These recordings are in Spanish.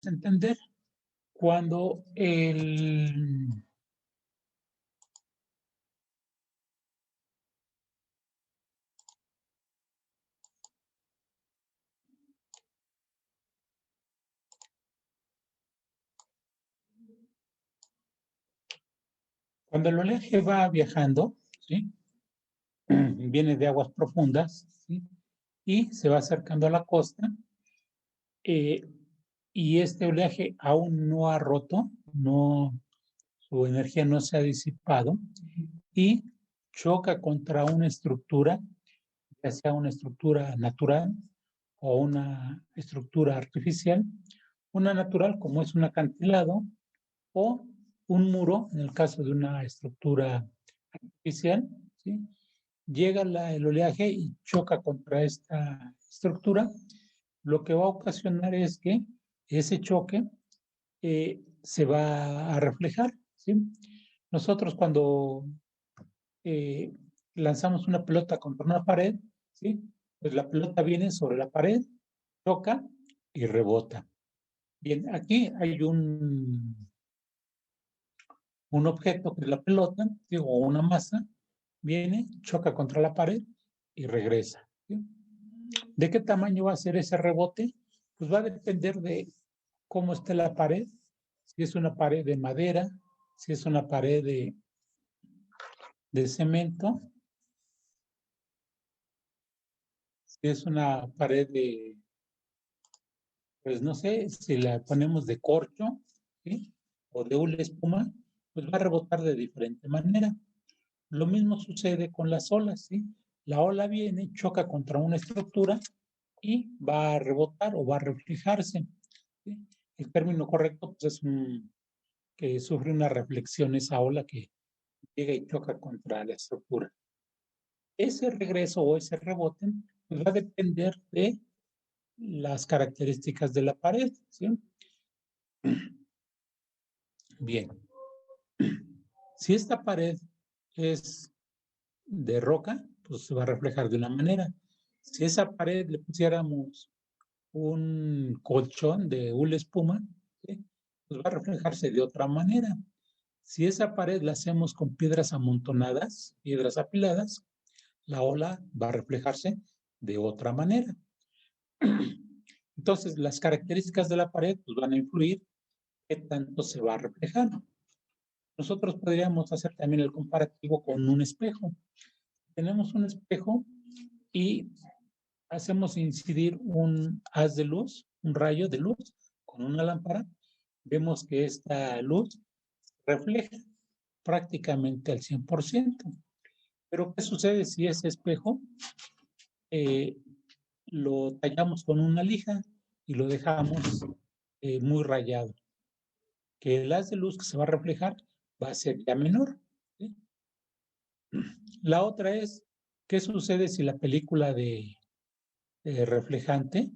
entender cuando cuando el oleaje va viajando, ¿sí? Viene de aguas profundas, ¿sí? Y se va acercando a la costa, y este oleaje aún no ha roto, su energía no se ha disipado, y choca contra una estructura, ya sea una estructura natural o una estructura artificial. Una natural, como es un acantilado, o un muro, en el caso de una estructura artificial, ¿sí? Llega el oleaje y choca contra esta estructura, lo que va a ocasionar es que ese choque se va a reflejar, ¿sí? Nosotros cuando eh, lanzamos una pelota contra una pared, ¿sí? Pues la pelota viene sobre la pared, toca y rebota. Bien, aquí hay un objeto que es la pelota, digo, o una masa, viene, choca contra la pared y regresa, ¿sí? ¿De qué tamaño va a ser ese rebote? Pues va a depender de cómo esté la pared, si es una pared de madera, si es una pared de cemento, si es una pared pues no sé, si la ponemos de corcho, ¿sí? O de una espuma, pues va a rebotar de diferente manera. Lo mismo sucede con las olas, ¿sí? La ola viene, choca contra una estructura y va a rebotar o va a reflejarse, ¿sí? El término correcto pues, es que sufre una reflexión esa ola que llega y choca contra la estructura. Ese regreso o ese rebote pues, va a depender de las características de la pared, ¿sí? Bien, si esta pared es de roca, pues se va a reflejar de una manera. Si a esa pared le pusiéramos un colchón de hule espuma, ¿sí? Pues va a reflejarse de otra manera. Si esa pared la hacemos con piedras amontonadas, piedras apiladas, la ola va a reflejarse de otra manera. Entonces, las características de la pared pues, van a influir qué tanto se va a reflejar. Nosotros podríamos hacer también el comparativo con un espejo. Tenemos un espejo y hacemos incidir un haz de luz, un rayo de luz con una lámpara. Vemos que esta luz refleja prácticamente al 100%. Pero, ¿qué sucede si ese espejo lo tallamos con una lija y lo dejamos muy rayado? Que el haz de luz que se va a reflejar va a ser ya menor, ¿sí? La otra es, ¿qué sucede si la película de reflejante,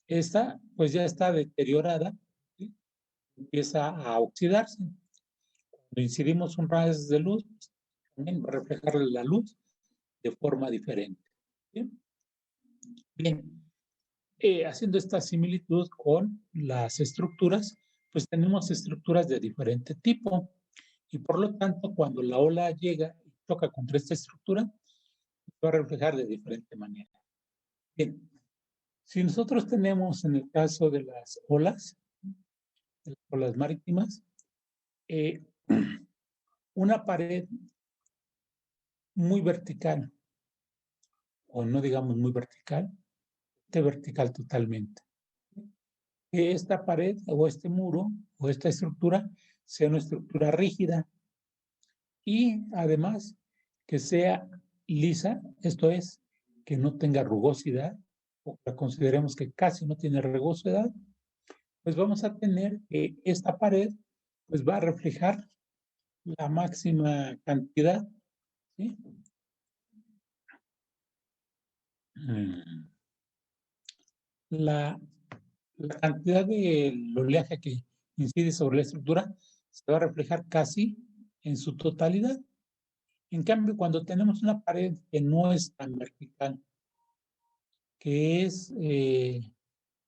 esta pues ya está deteriorada, ¿sí? Empieza a oxidarse? Cuando incidimos un rayo de luz, también va a reflejar la luz de forma diferente. Bien, bien. Haciendo esta similitud con las estructuras, pues tenemos estructuras de diferente tipo y por lo tanto cuando la ola llega y toca contra esta estructura, va a reflejar de diferente manera. Bien, si nosotros tenemos en el caso de las olas marítimas, una pared muy vertical, o no digamos muy vertical, vertical totalmente. Que esta pared o este muro o esta estructura sea una estructura rígida y además que sea lisa, esto es, que no tenga rugosidad o que consideremos que casi no tiene rugosidad, pues vamos a tener que esta pared pues va a reflejar la máxima cantidad, ¿sí? La, la cantidad del oleaje que incide sobre la estructura se va a reflejar casi en su totalidad. En cambio, cuando tenemos una pared que no es tan vertical, que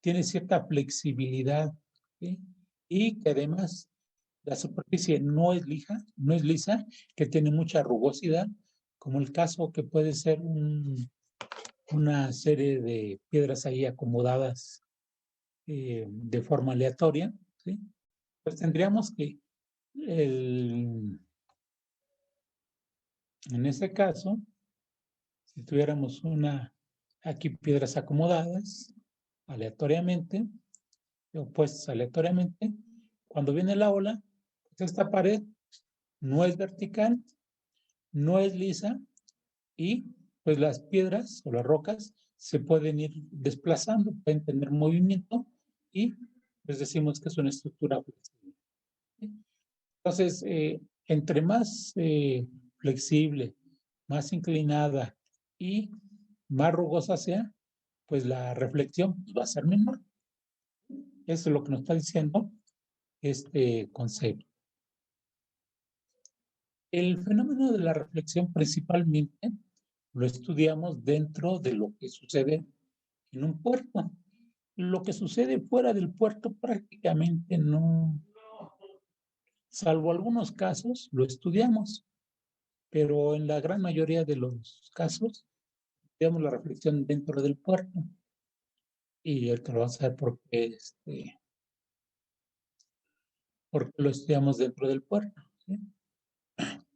tiene cierta flexibilidad, ¿sí? Y que además la superficie no es lisa, que tiene mucha rugosidad, como el caso que puede ser una serie de piedras ahí acomodadas de forma aleatoria, ¿sí? Pues tendríamos que, en ese caso, si tuviéramos aquí piedras acomodadas aleatoriamente, opuestas aleatoriamente, cuando viene la ola, pues esta pared no es vertical, no es lisa y pues las piedras o las rocas se pueden ir desplazando, pueden tener movimiento y pues decimos que es una estructura flexible. Entonces, entre más flexible, más inclinada y más rugosa sea, pues la reflexión va a ser menor. Eso es lo que nos está diciendo este concepto. El fenómeno de la reflexión principalmente lo estudiamos dentro de lo que sucede en un puerto. Lo que sucede fuera del puerto prácticamente no, salvo algunos casos, lo estudiamos, pero en la gran mayoría de los casos estudiamos la reflexión dentro del puerto. Y ahorita lo vamos a ver por qué lo estudiamos dentro del puerto, ¿sí?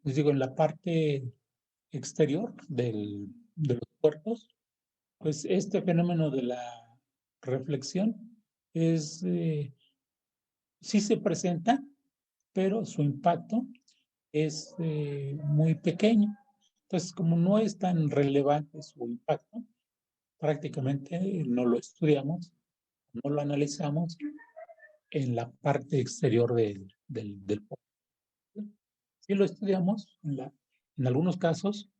Les digo, en la parte exterior de los puertos, pues este fenómeno de la reflexión sí se presenta, pero su impacto es muy pequeño. Entonces, como no es tan relevante su impacto, prácticamente no lo estudiamos, no lo analizamos en la parte exterior del puerto. Sí lo estudiamos en algunos casos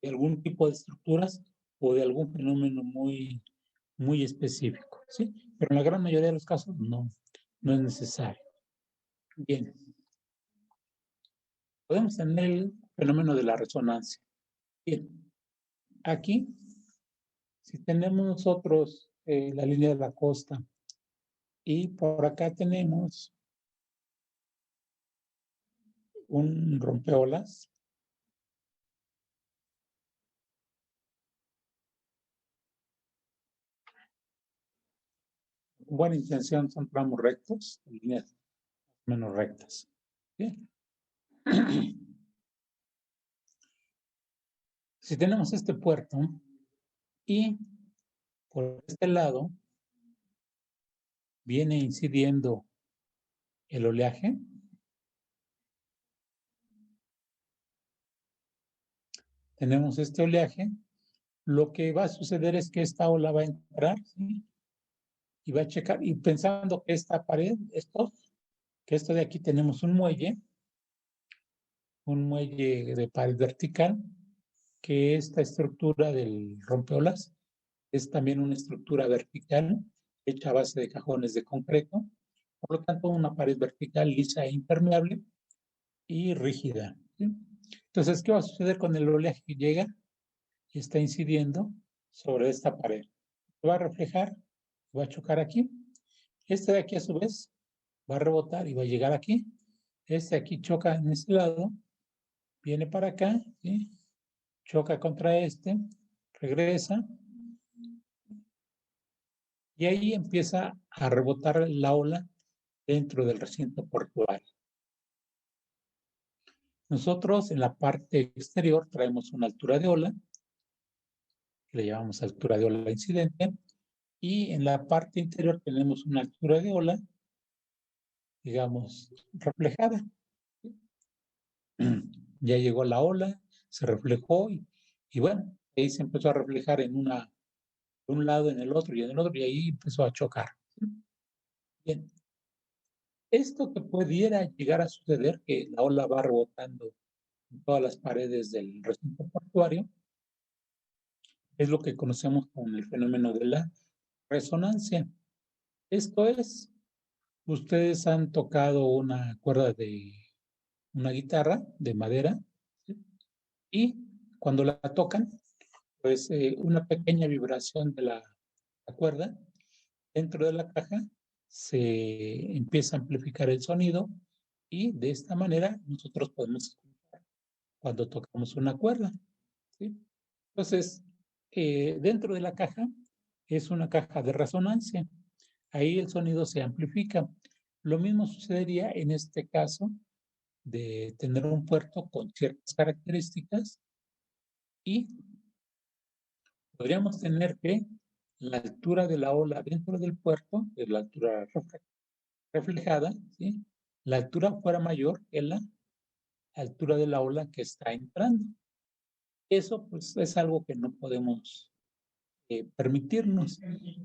de algún tipo de estructuras o de algún fenómeno muy, muy específico, ¿sí? Pero en la gran mayoría de los casos no es necesario. Bien. Podemos tener el fenómeno de la resonancia. Bien. Aquí, si tenemos nosotros la línea de la costa y por acá tenemos un rompeolas, con buena intención son tramos rectos, líneas menos rectas. Bien. Si tenemos este puerto y por este lado viene incidiendo el oleaje, tenemos este oleaje, lo que va a suceder es que esta ola va a entrar, ¿sí? Y va a checar, y pensando que esta pared, que esto de aquí tenemos un muelle de pared vertical, que esta estructura del rompeolas es también una estructura vertical hecha a base de cajones de concreto, por lo tanto una pared vertical lisa e impermeable y rígida, ¿sí? Entonces, ¿qué va a suceder con el oleaje que llega y está incidiendo sobre esta pared? Se va a reflejar, va a chocar aquí. Este de aquí a su vez va a rebotar y va a llegar aquí. Este aquí choca en este lado, viene para acá, ¿sí? Choca contra este, regresa y ahí empieza a rebotar la ola dentro del recinto portuario. Nosotros en la parte exterior traemos una altura de ola, que le llamamos altura de ola incidente, y en la parte interior tenemos una altura de ola, digamos, reflejada. Ya llegó la ola, se reflejó y bueno, ahí se empezó a reflejar de un lado, en el otro y en el otro, y ahí empezó a chocar. Bien, esto que pudiera llegar a suceder, que la ola va rebotando en todas las paredes del recinto portuario, es lo que conocemos como el fenómeno de la resonancia. Esto es, ustedes han tocado una cuerda de una guitarra de madera, ¿sí? Y cuando la tocan, pues una pequeña vibración de la cuerda dentro de la caja se empieza a amplificar el sonido y de esta manera nosotros podemos escuchar cuando tocamos una cuerda, ¿sí? Entonces, dentro de la caja es una caja de resonancia. Ahí el sonido se amplifica. Lo mismo sucedería en este caso de tener un puerto con ciertas características y podríamos tener que la altura de la ola dentro del puerto, de la altura reflejada, ¿sí? La altura fuera mayor que la altura de la ola que está entrando. Eso pues es algo que no podemos permitirnos,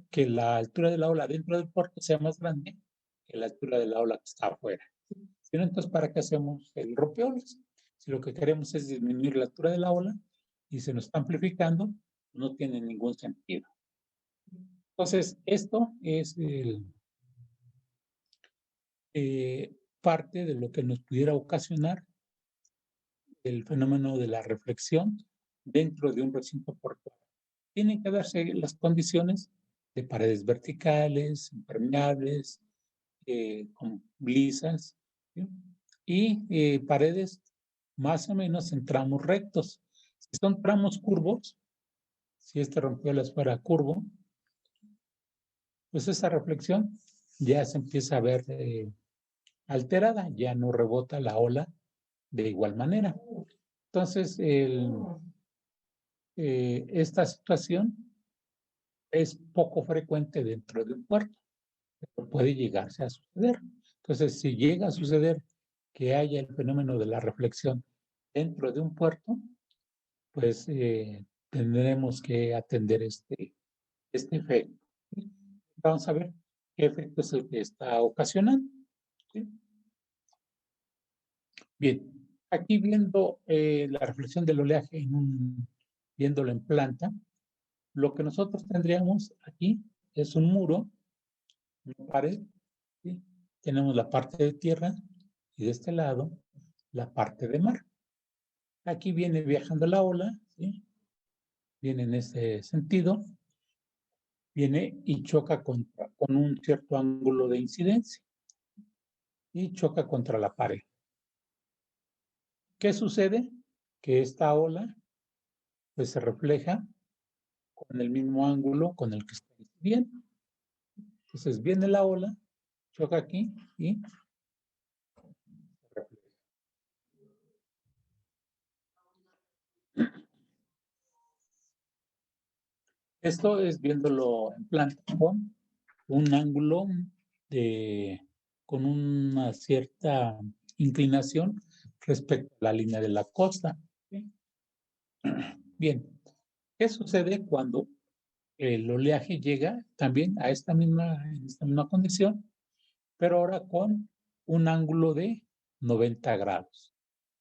que la altura de la ola dentro del puerto sea más grande que la altura de la ola que está afuera. Si no, entonces, ¿para qué hacemos el rompeolas? Si lo que queremos es disminuir la altura de la ola y se nos está amplificando, no tiene ningún sentido. Entonces, esto es parte de lo que nos pudiera ocasionar el fenómeno de la reflexión dentro de un recinto portuario. Tienen que darse las condiciones de paredes verticales, impermeables, con lisas, ¿sí? Y paredes más o menos en tramos rectos. Si son tramos curvos, si este rompehielos fuera curvo, pues esa reflexión ya se empieza a ver alterada, ya no rebota la ola de igual manera. Entonces, esta situación es poco frecuente dentro de un puerto, pero puede llegarse a suceder. Entonces, si llega a suceder que haya el fenómeno de la reflexión dentro de un puerto, pues tendremos que atender este efecto. ¿Sí? Vamos a ver qué efecto es el que está ocasionando. ¿Sí? Bien, aquí viendo la reflexión del oleaje, viéndolo en planta, lo que nosotros tendríamos aquí es un muro, una pared, ¿sí? Tenemos la parte de tierra y de este lado la parte de mar. Aquí viene viajando la ola, ¿sí? Viene en ese sentido, viene y choca con un cierto ángulo de incidencia y choca contra la pared. ¿Qué sucede? Que esta ola pues se refleja con el mismo ángulo con el que está incidiendo. Entonces viene la ola, choca aquí y se refleja. Esto es viéndolo en planta con un ángulo con una cierta inclinación respecto a la línea de la costa. ¿Sí? Bien, ¿qué sucede cuando el oleaje llega también a esta misma condición, pero ahora con un ángulo de 90 grados,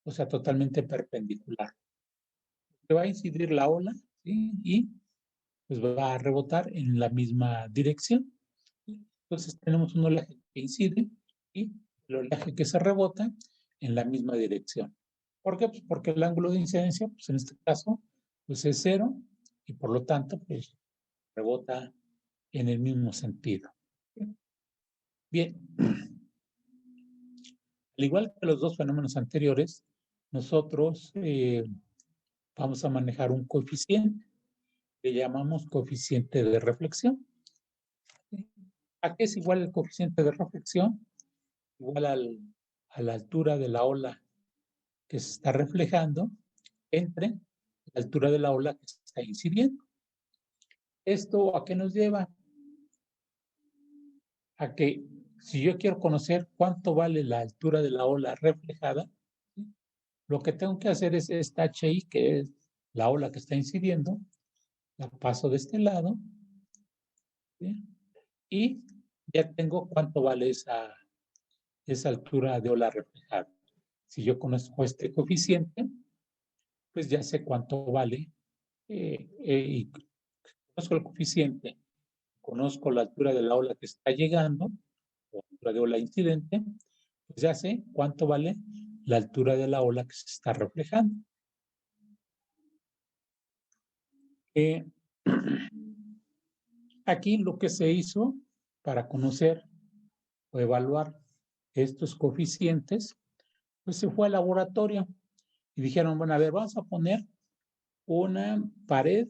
o sea, totalmente perpendicular? Se va a incidir la ola, ¿sí? Y pues va a rebotar en la misma dirección. Entonces tenemos un oleaje que incide y el oleaje que se rebota en la misma dirección. ¿Por qué? Pues porque el ángulo de incidencia, pues en este caso, pues es cero y por lo tanto, pues rebota en el mismo sentido. Bien, al igual que los dos fenómenos anteriores, nosotros vamos a manejar un coeficiente que llamamos coeficiente de reflexión. ¿A qué es igual el coeficiente de reflexión? Igual a la altura de la ola que se está reflejando entre la altura de la ola que se está incidiendo. ¿Esto a qué nos lleva? A que si yo quiero conocer cuánto vale la altura de la ola reflejada, ¿sí? Lo que tengo que hacer es esta HI, que es la ola que está incidiendo, la paso de este lado, ¿sí? Y ya tengo cuánto vale esa altura de ola reflejada. Si yo conozco este coeficiente, pues ya sé cuánto vale y conozco el coeficiente, conozco la altura de la ola que está llegando, la altura de ola incidente, pues ya sé cuánto vale la altura de la ola que se está reflejando. Aquí lo que se hizo para conocer o evaluar estos coeficientes, pues se fue al laboratorio y dijeron, bueno, a ver, vamos a poner una pared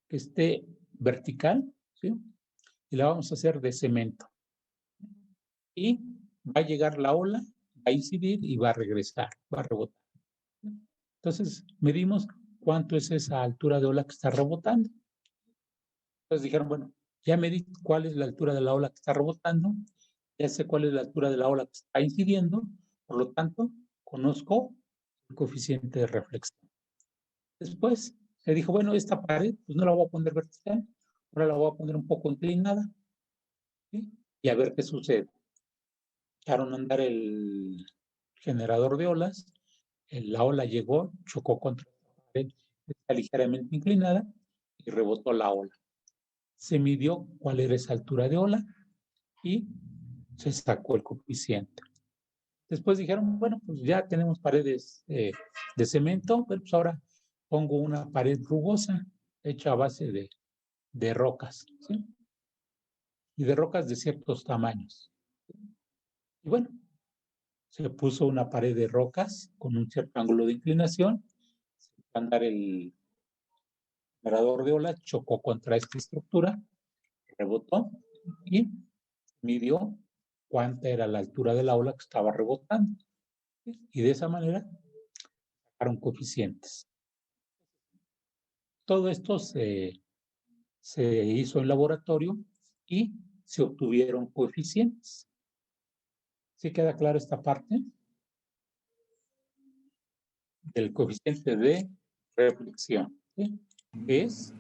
que esté vertical, ¿sí? Y la vamos a hacer de cemento. Y va a llegar la ola, va a incidir y va a regresar, va a rebotar. Entonces, medimos cuánto es esa altura de ola que está rebotando. Entonces dijeron, bueno, ya medí cuál es la altura de la ola que está rebotando, ya sé cuál es la altura de la ola que está incidiendo, por lo tanto, conozco el coeficiente de reflexión. Después se dijo, bueno, esta pared, pues no la voy a poner vertical, ahora la voy a poner un poco inclinada, ¿sí? Y a ver qué sucede. Echaron a andar el generador de olas, la ola llegó, chocó contra la pared, está ligeramente inclinada y rebotó la ola. Se midió cuál era esa altura de ola y se sacó el coeficiente. Después dijeron, bueno, pues ya tenemos paredes de cemento, pero pues ahora pongo una pared rugosa hecha a base de rocas, ¿sí? Y de rocas de ciertos tamaños. Y bueno, se puso una pared de rocas con un cierto ángulo de inclinación, se fue a andar el generador de olas, chocó contra esta estructura, rebotó y midió cuánta era la altura de la ola que estaba rebotando. Y de esa manera sacaron coeficientes. Todo esto se hizo en laboratorio y se obtuvieron coeficientes. ¿Sí queda claro esta parte? Del coeficiente de reflexión, ¿sí? Es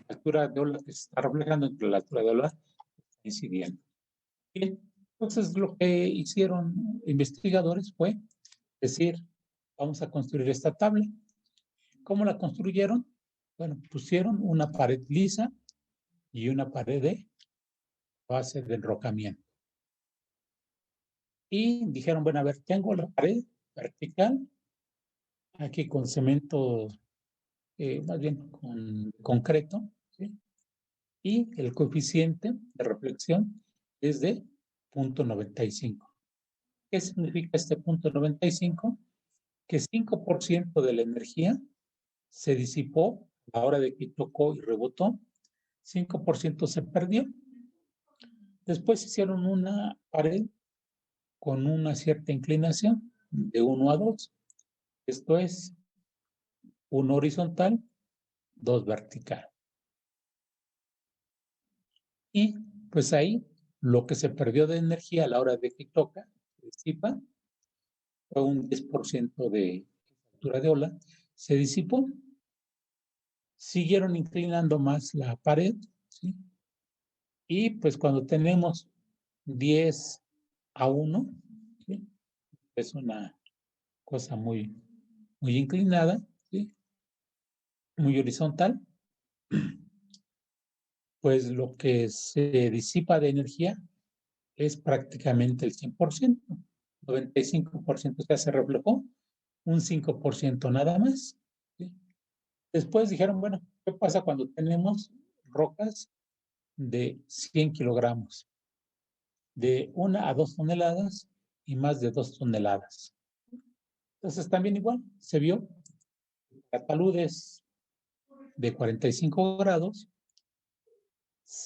la altura de ola que se está reflejando entre la altura de ola que está incidiendo. Bien, entonces lo que hicieron investigadores fue decir, vamos a construir esta tabla. ¿Cómo la construyeron? Bueno, pusieron una pared lisa y una pared de base de enrocamiento. Y dijeron, bueno, a ver, tengo la pared vertical, aquí con cemento, más bien con concreto, ¿sí? Y el coeficiente de reflexión es de 0.95. ¿Qué significa este 0.95? Que 5% de la energía se disipó a la hora de que tocó y rebotó, 5% se perdió. Después hicieron una pared con una cierta inclinación de 1 a 2. Esto es 1 horizontal, 2 vertical. Y pues ahí lo que se perdió de energía a la hora de que toca, se disipa, fue un 10% de altura de ola, se disipó. Siguieron inclinando más la pared, ¿sí? Y pues cuando tenemos 10 a 1, ¿sí? Es una cosa muy inclinada, ¿sí? Muy horizontal, pues lo que se disipa de energía es prácticamente el 100%, 95% ya se reflejó, un 5% nada más, ¿sí? Después dijeron, bueno, ¿qué pasa cuando tenemos rocas de 100 kilogramos? De 1 a 2 toneladas y más de 2 toneladas. Entonces también igual se vio taludes de 45 grados,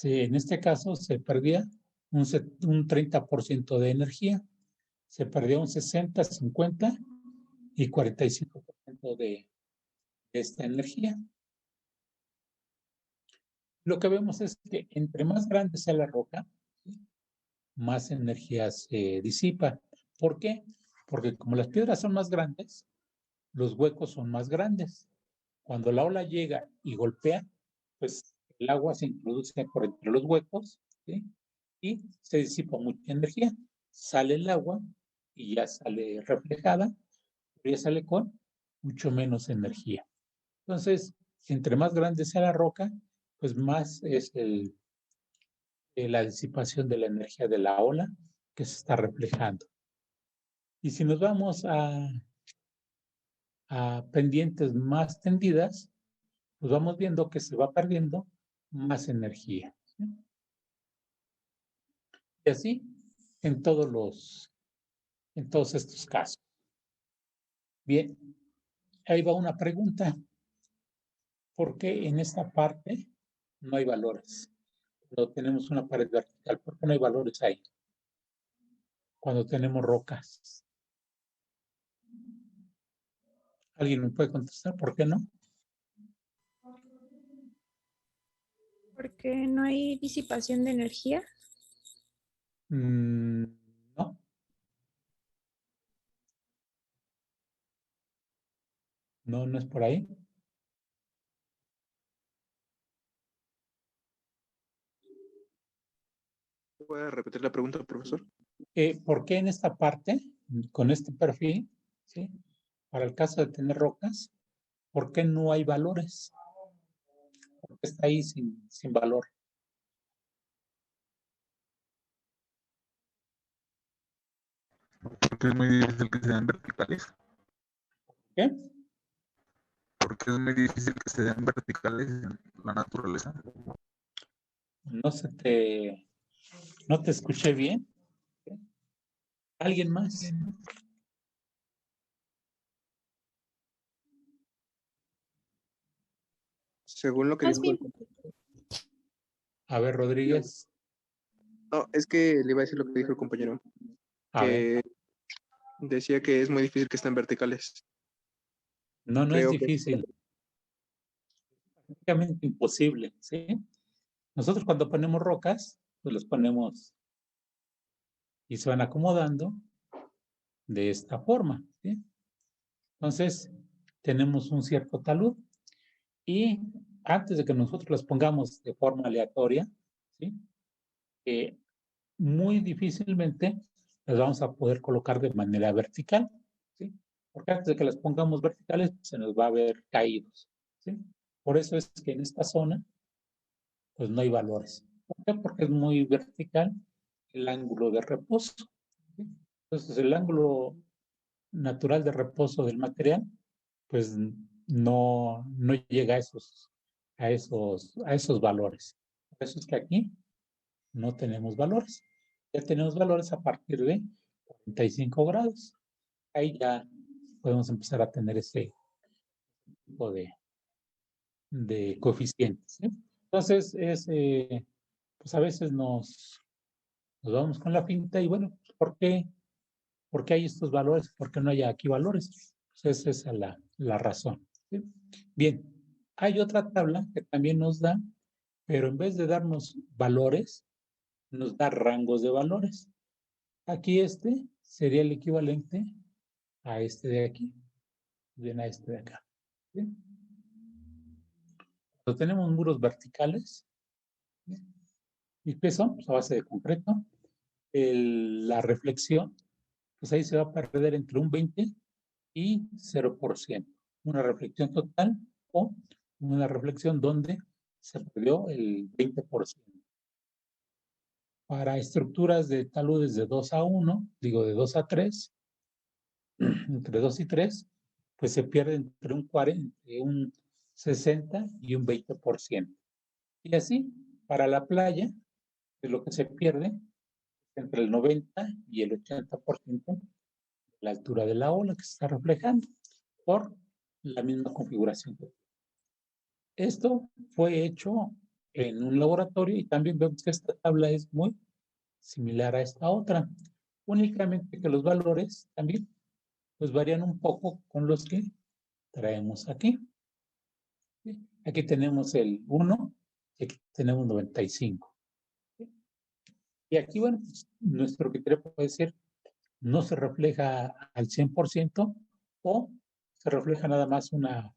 en este caso se perdía un 30% de energía, se perdió un 60, 50 y 45% de esta energía. Lo que vemos es que entre más grande sea la roca, más energía se disipa. ¿Por qué? Porque como las piedras son más grandes, los huecos son más grandes. Cuando la ola llega y golpea, pues el agua se introduce por entre los huecos, ¿sí? Y se disipa mucha energía. Sale el agua y ya sale reflejada, pero ya sale con mucho menos energía. Entonces, entre más grande sea la roca, pues más es la disipación de la energía de la ola que se está reflejando. Y si nos vamos a pendientes más tendidas, pues vamos viendo que se va perdiendo más energía, ¿sí? Y así en todos estos casos. Bien, ahí va una pregunta. ¿Por qué en esta parte no hay valores? Cuando tenemos una pared vertical, ¿por qué no hay valores ahí? Cuando tenemos rocas. ¿Alguien me puede contestar por qué no? Porque no hay disipación de energía. No. No, no es por ahí. ¿Puede repetir la pregunta, profesor? ¿Por qué en esta parte, con este perfil, ¿sí? Para el caso de tener rocas, ¿por qué no hay valores? ¿Por qué está ahí sin valor? Porque es muy difícil que sean verticales. ¿Qué? Porque es muy difícil que se den verticales en la naturaleza. No te escuché bien. ¿Alguien más? Según lo que Más dijo. bien, A ver, Rodríguez. No, es que le iba a decir lo que dijo el compañero, A ver. que decía que es muy difícil que estén verticales. No es Creo que difícil. Prácticamente imposible, ¿sí? Nosotros cuando ponemos rocas, pues los ponemos y se van acomodando de esta forma, ¿sí? Entonces, tenemos un cierto talud y antes de que nosotros las pongamos de forma aleatoria, ¿sí? Muy difícilmente las vamos a poder colocar de manera vertical, ¿sí? Porque antes de que las pongamos verticales, se nos va a ver caídos, ¿sí? Por eso es que en esta zona, pues no hay valores. ¿Por qué? Porque es muy vertical el ángulo de reposo, ¿sí? Entonces, el ángulo natural de reposo del material, pues no llega a esos valores. Por eso es que aquí no tenemos valores. Ya tenemos valores a partir de 45 grados. Ahí ya podemos empezar a tener ese tipo de coeficientes, ¿sí? Entonces, pues a veces nos vamos con la finta y bueno, ¿por qué hay estos valores? ¿Por qué no hay aquí valores? Pues esa es la razón, ¿sí? Bien, hay otra tabla que también nos da, pero en vez de darnos valores, nos da rangos de valores. Aquí este sería el equivalente a este de aquí, bien a este de acá. ¿Bien? Cuando tenemos muros verticales, ¿bien? ¿Y qué son? Pues a base de concreto. La reflexión, pues ahí se va a perder entre un 20 y 0%. Una reflexión total o una reflexión donde se perdió el 20%. Para estructuras de taludes de 2 a 1, digo de 2 a 3, entre 2 y 3, pues se pierde entre un 40, un 60 y un 20%. Y así, para la playa, es lo que se pierde entre el 90 y el 80% de la altura de la ola que se está reflejando por la misma configuración. Esto fue hecho en un laboratorio y también vemos que esta tabla es muy similar a esta otra, únicamente que los valores también pues varían un poco con los que traemos aquí. Aquí tenemos el 1 y aquí tenemos 95. Y aquí, bueno, pues, nuestro criterio puede ser no se refleja al 100% o se refleja nada más una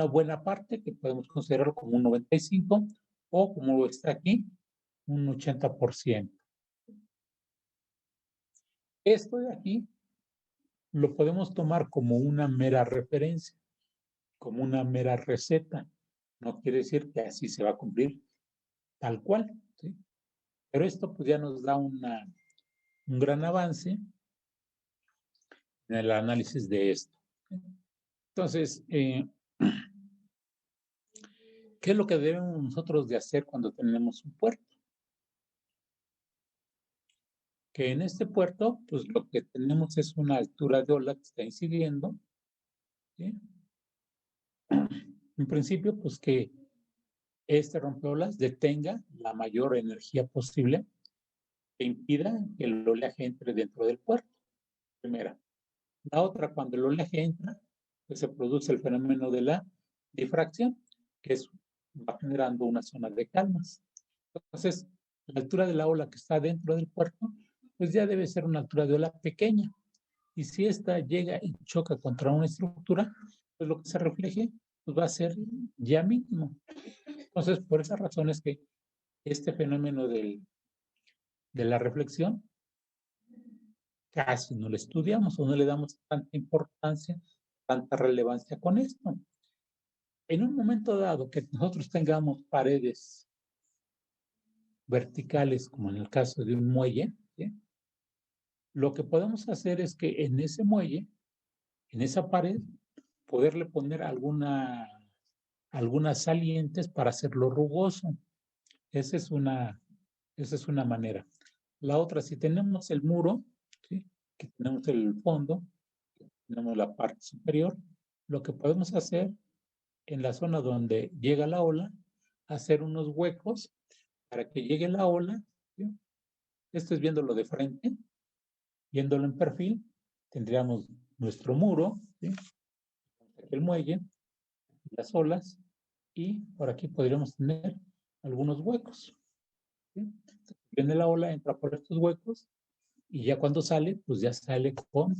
buena parte que podemos considerarlo como un 95 o como está aquí, un 80%. Esto de aquí lo podemos tomar como una mera referencia, como una mera receta. No quiere decir que así se va a cumplir tal cual, ¿sí? Pero esto pues ya nos da un gran avance en el análisis de esto. Entonces, ¿qué es lo que debemos nosotros de hacer cuando tenemos un puerto? que en este puerto, pues lo que tenemos es una altura de ola que está incidiendo, ¿sí? En principio, pues que este rompeolas detenga la mayor energía posible que impida que el oleaje entre dentro del puerto. Primera. La otra, cuando el oleaje entra, pues se produce el fenómeno de la difracción, que va generando una zona de calmas. Entonces, la altura de la ola que está dentro del puerto, pues ya debe ser una altura de ola pequeña. Y si esta llega y choca contra una estructura, pues lo que se refleje pues va a ser ya mínimo. Entonces, por esa razón es que este fenómeno de la reflexión casi no lo estudiamos o no le damos tanta importancia, tanta relevancia con esto. En un momento dado que nosotros tengamos paredes verticales, como en el caso de un muelle, ¿sí? Lo que podemos hacer es que en ese muelle, en esa pared, poderle poner algunas salientes para hacerlo rugoso. Esa es una manera. La otra, si tenemos el muro, ¿sí? Que tenemos el fondo, tenemos la parte superior, lo que podemos hacer en la zona donde llega la ola, hacer unos huecos para que llegue la ola, ¿sí? Esto es viéndolo de frente, viéndolo en perfil, tendríamos nuestro muro, ¿sí? El muelle, las olas, y por aquí podríamos tener algunos huecos, ¿sí? Viene la ola, entra por estos huecos, y ya cuando sale, pues ya sale con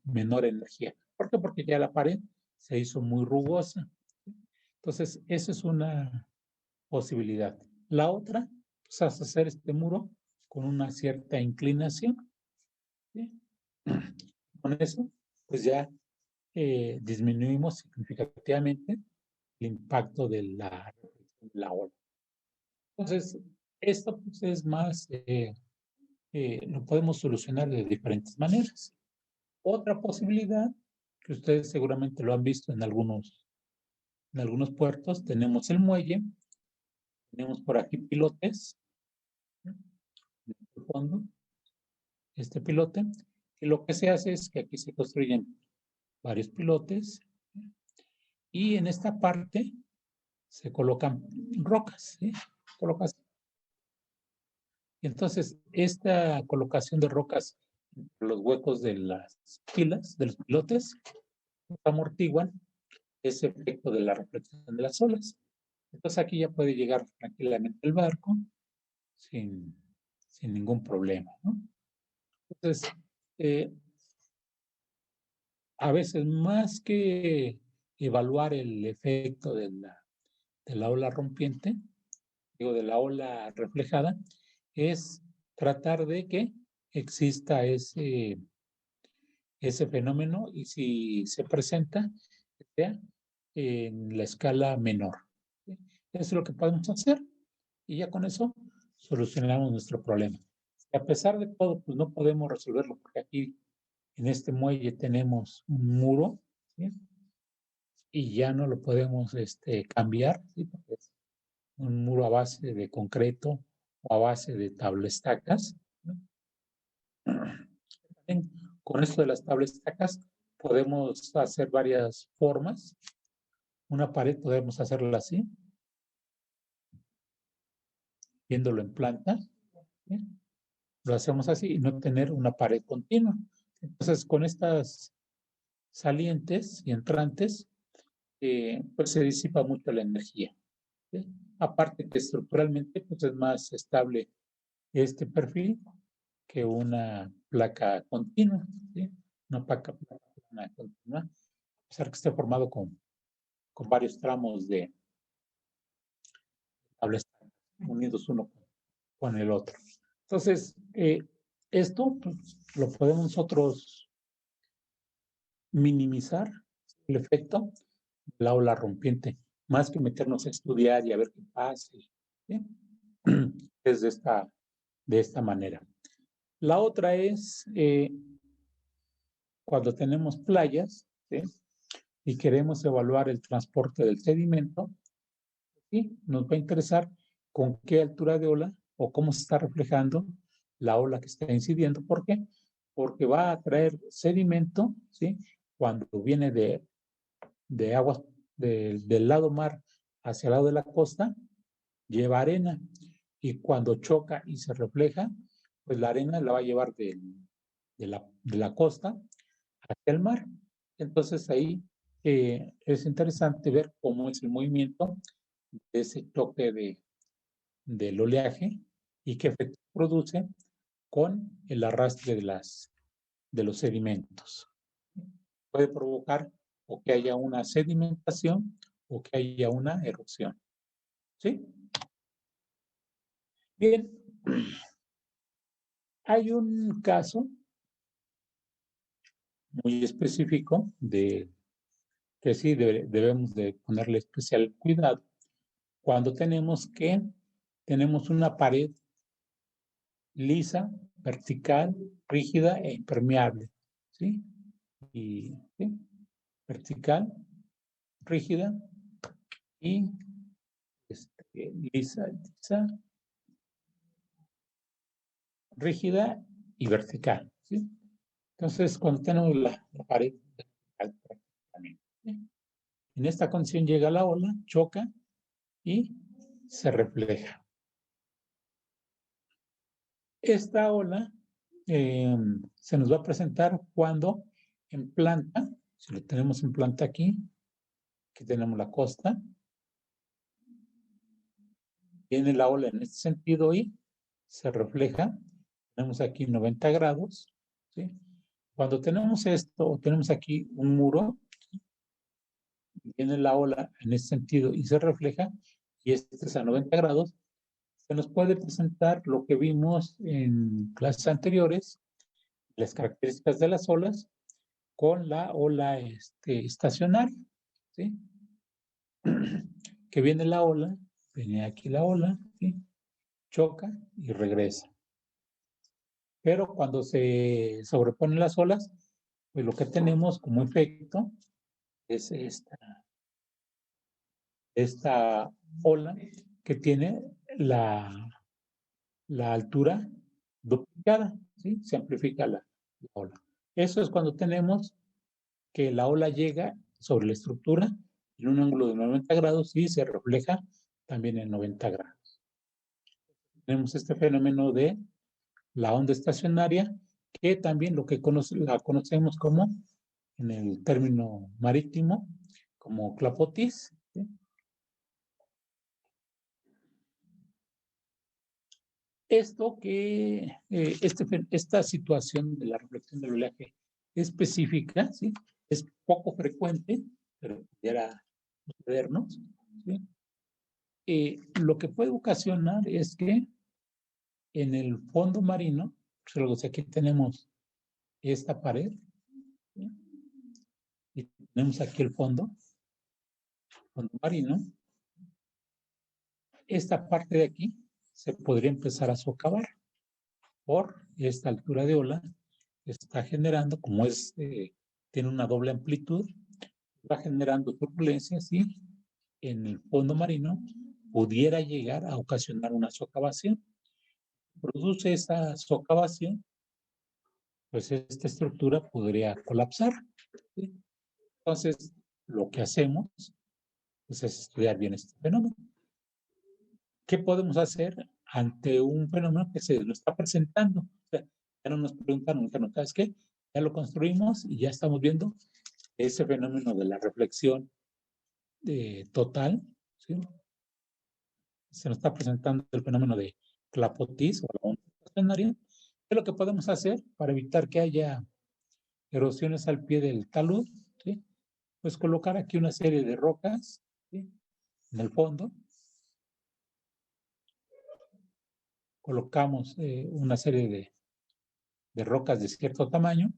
menor energía. ¿Por qué? Porque ya la pared se hizo muy rugosa. Entonces, esa es una posibilidad. La otra, pues, es hacer este muro con una cierta inclinación, ¿sí? Con eso, pues ya disminuimos significativamente el impacto de la ola. Entonces, esto pues, es más, lo podemos solucionar de diferentes maneras. Otra posibilidad, que ustedes seguramente lo han visto en algunos puertos, tenemos el muelle, tenemos por aquí pilotes, en el fondo, este pilote, y lo que se hace es que aquí se construyen varios pilotes, y en esta parte se colocan rocas, ¿sí? Y entonces, esta colocación de rocas en los huecos de las pilas, de los pilotes, amortiguan ese efecto de la reflexión de las olas. Entonces aquí ya puede llegar tranquilamente el barco sin ningún problema, ¿no? Entonces, a veces más que evaluar el efecto de la ola rompiente, de la ola reflejada, es tratar de que exista ese fenómeno y si se presenta, sea en la escala menor. ¿Sí? Eso es lo que podemos hacer y ya con eso solucionamos nuestro problema. Y a pesar de todo, pues no podemos resolverlo porque aquí en este muelle tenemos un muro, ¿sí? Y ya no lo podemos cambiar, ¿sí? Porque es un muro a base de concreto o a base de tablaestacas, ¿no? Con esto de las tablaestacas podemos hacer varias formas. Una pared podemos hacerla así, viéndolo en planta, ¿sí? Lo hacemos así y no tener una pared continua. Entonces, con estas salientes y entrantes, pues se disipa mucho la energía, ¿sí? Aparte que estructuralmente pues es más estable este perfil que una placa continua, ¿sí? Una placa continua, a pesar que esté formado con varios tramos de tablas unidos uno con el otro. Entonces, esto pues, lo podemos nosotros minimizar el efecto de la ola rompiente, más que meternos a estudiar y a ver qué pasa, ¿sí? Es de esta manera. La otra es cuando tenemos playas, ¿sí? Y queremos evaluar el transporte del sedimento, ¿sí? Nos va a interesar con qué altura de ola o cómo se está reflejando la ola que está incidiendo. ¿Por qué? Porque va a traer sedimento, ¿sí? Cuando viene de aguas del lado mar hacia el lado de la costa, lleva arena. Y cuando choca y se refleja, pues la arena la va a llevar de la costa hacia el mar. Entonces ahí es interesante ver cómo es el movimiento de ese choque del oleaje y qué efecto produce con el arrastre de los sedimentos. Puede provocar o que haya una sedimentación o que haya una erupción. ¿Sí? Bien. Hay un caso muy específico que sí debemos de ponerle especial cuidado cuando tenemos una pared lisa, vertical, rígida e impermeable, ¿sí? ¿Sí? Vertical, rígida y lisa, rígida y vertical, ¿sí? Entonces, cuando tenemos la pared vertical prácticamente, ¿sí? En esta condición llega la ola, choca y se refleja. Esta ola se nos va a presentar cuando en planta, si lo tenemos en planta aquí tenemos la costa, viene la ola en este sentido y se refleja, tenemos aquí 90 grados, ¿sí? Cuando tenemos esto, tenemos aquí un muro, viene la ola en este sentido y se refleja, y este es a 90 grados, se nos puede presentar lo que vimos en clases anteriores, las características de las olas, con la ola estacionaria, ¿sí? Que viene la ola, viene aquí la ola, ¿sí? Choca y regresa. Pero cuando se sobreponen las olas, pues lo que tenemos como efecto es esta ola que tiene la altura duplicada, ¿sí? Se amplifica la ola. Eso es cuando tenemos que la ola llega sobre la estructura en un ángulo de 90 grados y se refleja también en 90 grados. Tenemos este fenómeno de la onda estacionaria, que también la conocemos como, en el término marítimo, como clapotis, ¿sí? Esta situación de la reflexión del oleaje específica, ¿sí? Es poco frecuente, pero pudiera sucedernos, ¿sí? Lo que puede ocasionar es que en el fondo marino, pues aquí tenemos esta pared, ¿sí? Y tenemos aquí el fondo marino. Esta parte de aquí se podría empezar a socavar por esta altura de ola que está generando, como tiene una doble amplitud, va generando turbulencias y en el fondo marino pudiera llegar a ocasionar una socavación. Produce esa socavación, pues esta estructura podría colapsar, ¿sí? Entonces, lo que hacemos pues, es estudiar bien este fenómeno. ¿Qué podemos hacer ante un fenómeno que se lo está presentando? O sea, ya no nos preguntan, ¿sabes qué? Ya lo construimos y ya estamos viendo ese fenómeno de la reflexión total, ¿sí? Se nos está presentando el fenómeno de clapotis o la onda estacionaria. ¿Qué es lo que podemos hacer para evitar que haya erosiones al pie del talud? ¿Sí? Pues colocar aquí una serie de rocas, ¿sí? En el fondo. Colocamos una serie de rocas de cierto tamaño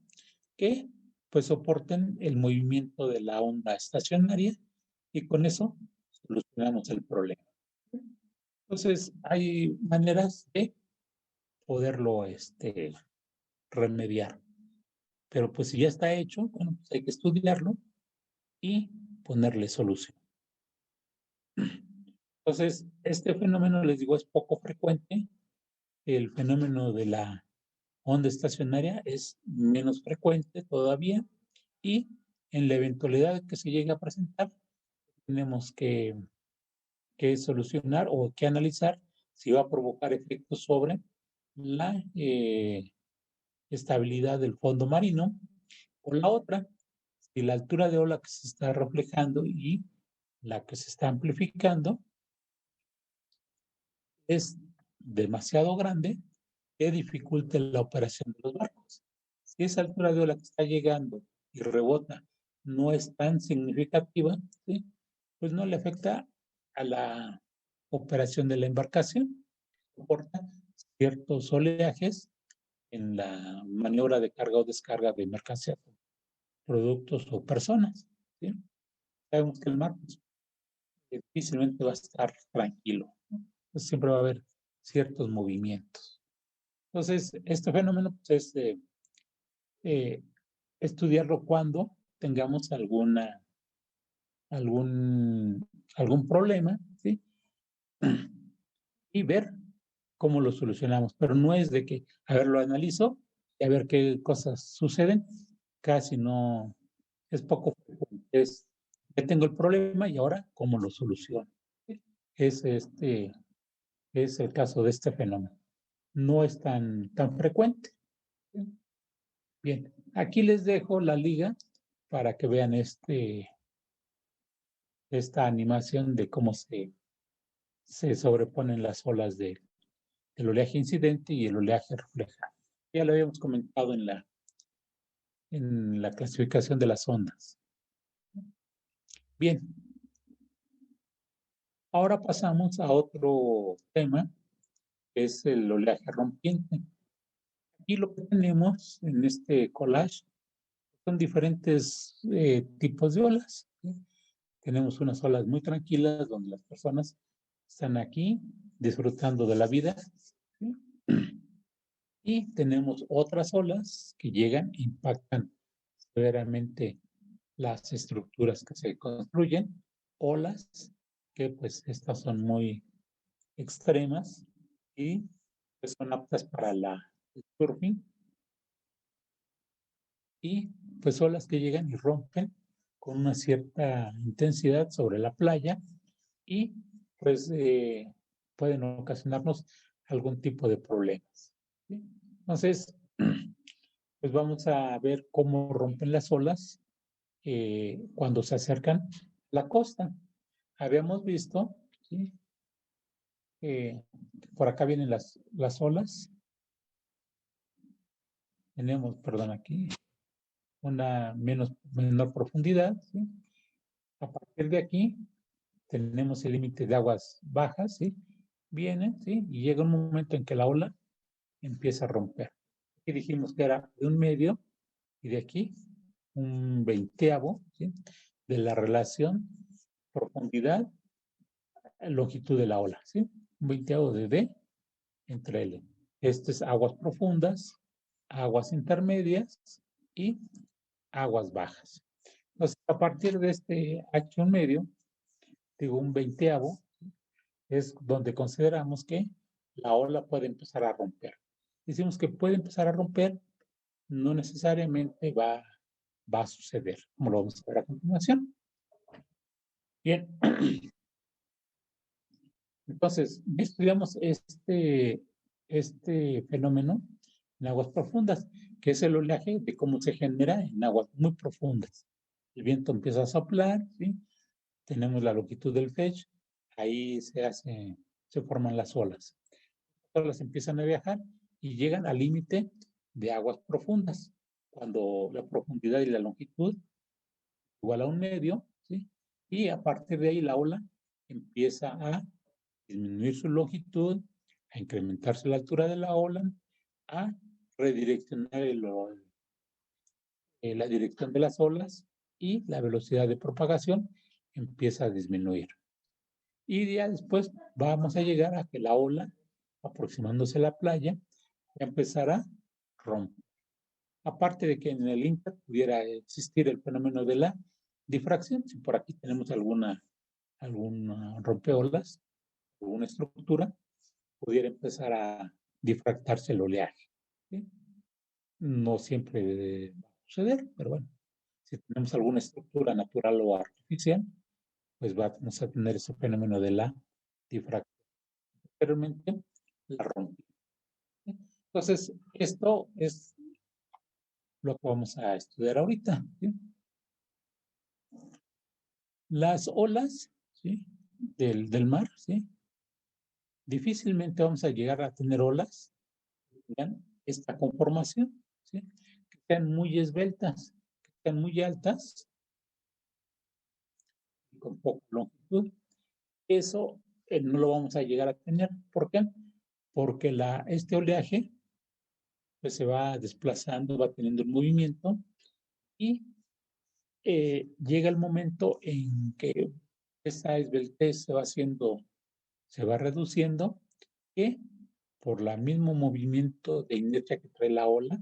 que pues soporten el movimiento de la onda estacionaria y con eso solucionamos el problema. Entonces hay maneras de poderlo remediar. Pero pues si ya está hecho, bueno, pues hay que estudiarlo y ponerle solución. Entonces, este fenómeno, les digo, es poco frecuente, el fenómeno de la onda estacionaria es menos frecuente todavía, y en la eventualidad que se llegue a presentar, tenemos que solucionar o que analizar si va a provocar efectos sobre la estabilidad del fondo marino, o la otra, si la altura de ola que se está reflejando y la que se está amplificando es demasiado grande, que dificulte la operación de los barcos. Si esa altura de ola que está llegando y rebota no es tan significativa, ¿sí?, pues no le afecta a la operación de la embarcación. Soporta ciertos oleajes en la maniobra de carga o descarga de mercancías, productos o personas, ¿sí? Sabemos que el mar pues, difícilmente va a estar tranquilo, ¿no? Pues siempre va a haber ciertos movimientos. Entonces, este fenómeno pues, es estudiarlo cuando tengamos algún problema, ¿sí? Y ver cómo lo solucionamos. Pero no es de que, a ver, lo analizo y a ver qué cosas suceden. Casi no, es poco frecuente. Es, ya tengo el problema y ahora, ¿cómo lo soluciono? Es el caso de este fenómeno. No es tan frecuente. Bien, aquí les dejo la liga para que vean esta animación de cómo se sobreponen las olas del oleaje incidente y el oleaje reflejado. Ya lo habíamos comentado en la clasificación de las ondas. Bien, ahora pasamos a otro tema, que es el oleaje rompiente. Aquí lo que tenemos en este collage son diferentes tipos de olas, ¿sí? Tenemos unas olas muy tranquilas donde las personas están aquí disfrutando de la vida, ¿sí? Y tenemos otras olas que llegan e impactan severamente las estructuras que se construyen, olas que pues estas son muy extremas y pues, son aptas para el surfing, y pues olas que llegan y rompen con una cierta intensidad sobre la playa y pues pueden ocasionarnos algún tipo de problemas, ¿sí? Entonces, pues vamos a ver cómo rompen las olas cuando se acercan a la costa. Habíamos visto, ¿sí?, por acá vienen las olas. Tenemos, perdón, aquí una menor profundidad, ¿sí? A partir de aquí tenemos el límite de aguas bajas, ¿sí? Vienen, ¿sí? Y llega un momento en que la ola empieza a romper. Aquí dijimos que era de 1/2 y de aquí un 20avo, ¿sí?, de la relación profundidad longitud de la ola, ¿sí? Un 20avo de D entre L. Esto es aguas profundas, aguas intermedias y aguas bajas. Entonces, a partir de este H1/2, digo un 20avo, es donde consideramos que la ola puede empezar a romper. Decimos que puede empezar a romper, no necesariamente va a suceder, como lo vamos a ver a continuación. Bien. Entonces, estudiamos este fenómeno en aguas profundas, que es el oleaje de cómo se genera en aguas muy profundas. El viento empieza a soplar, ¿sí? Tenemos la longitud del Fetch, ahí se forman las olas. Las olas empiezan a viajar y llegan al límite de aguas profundas, cuando la profundidad y la longitud igual a 1/2, ¿sí? Y a partir de ahí la ola empieza a disminuir su longitud, a incrementarse la altura de la ola, a redireccionar la dirección de las olas, y la velocidad de propagación empieza a disminuir. Y ya después vamos a llegar a que la ola, aproximándose a la playa, empezará a romper. Aparte de que en el Inter pudiera existir el fenómeno de la difracción, si por aquí tenemos alguna rompeolas, alguna estructura, pudiera empezar a difractarse el oleaje. ¿Sí? No siempre va a suceder, pero bueno, si tenemos alguna estructura natural o artificial, pues vamos a tener ese fenómeno de la difracción. Posteriormente, la rompida. Entonces, esto es lo que vamos a estudiar ahorita. ¿Sí? Las olas, ¿sí? del mar, ¿sí? Difícilmente vamos a llegar a tener olas que tengan esta conformación, ¿sí? Que sean muy esbeltas, que sean muy altas, con poca longitud. Eso no lo vamos a llegar a tener. ¿Por qué? Porque este oleaje pues, se va desplazando, va teniendo el movimiento y llega el momento en que esa esbeltez se va reduciendo, que por el mismo movimiento de inercia que trae la ola,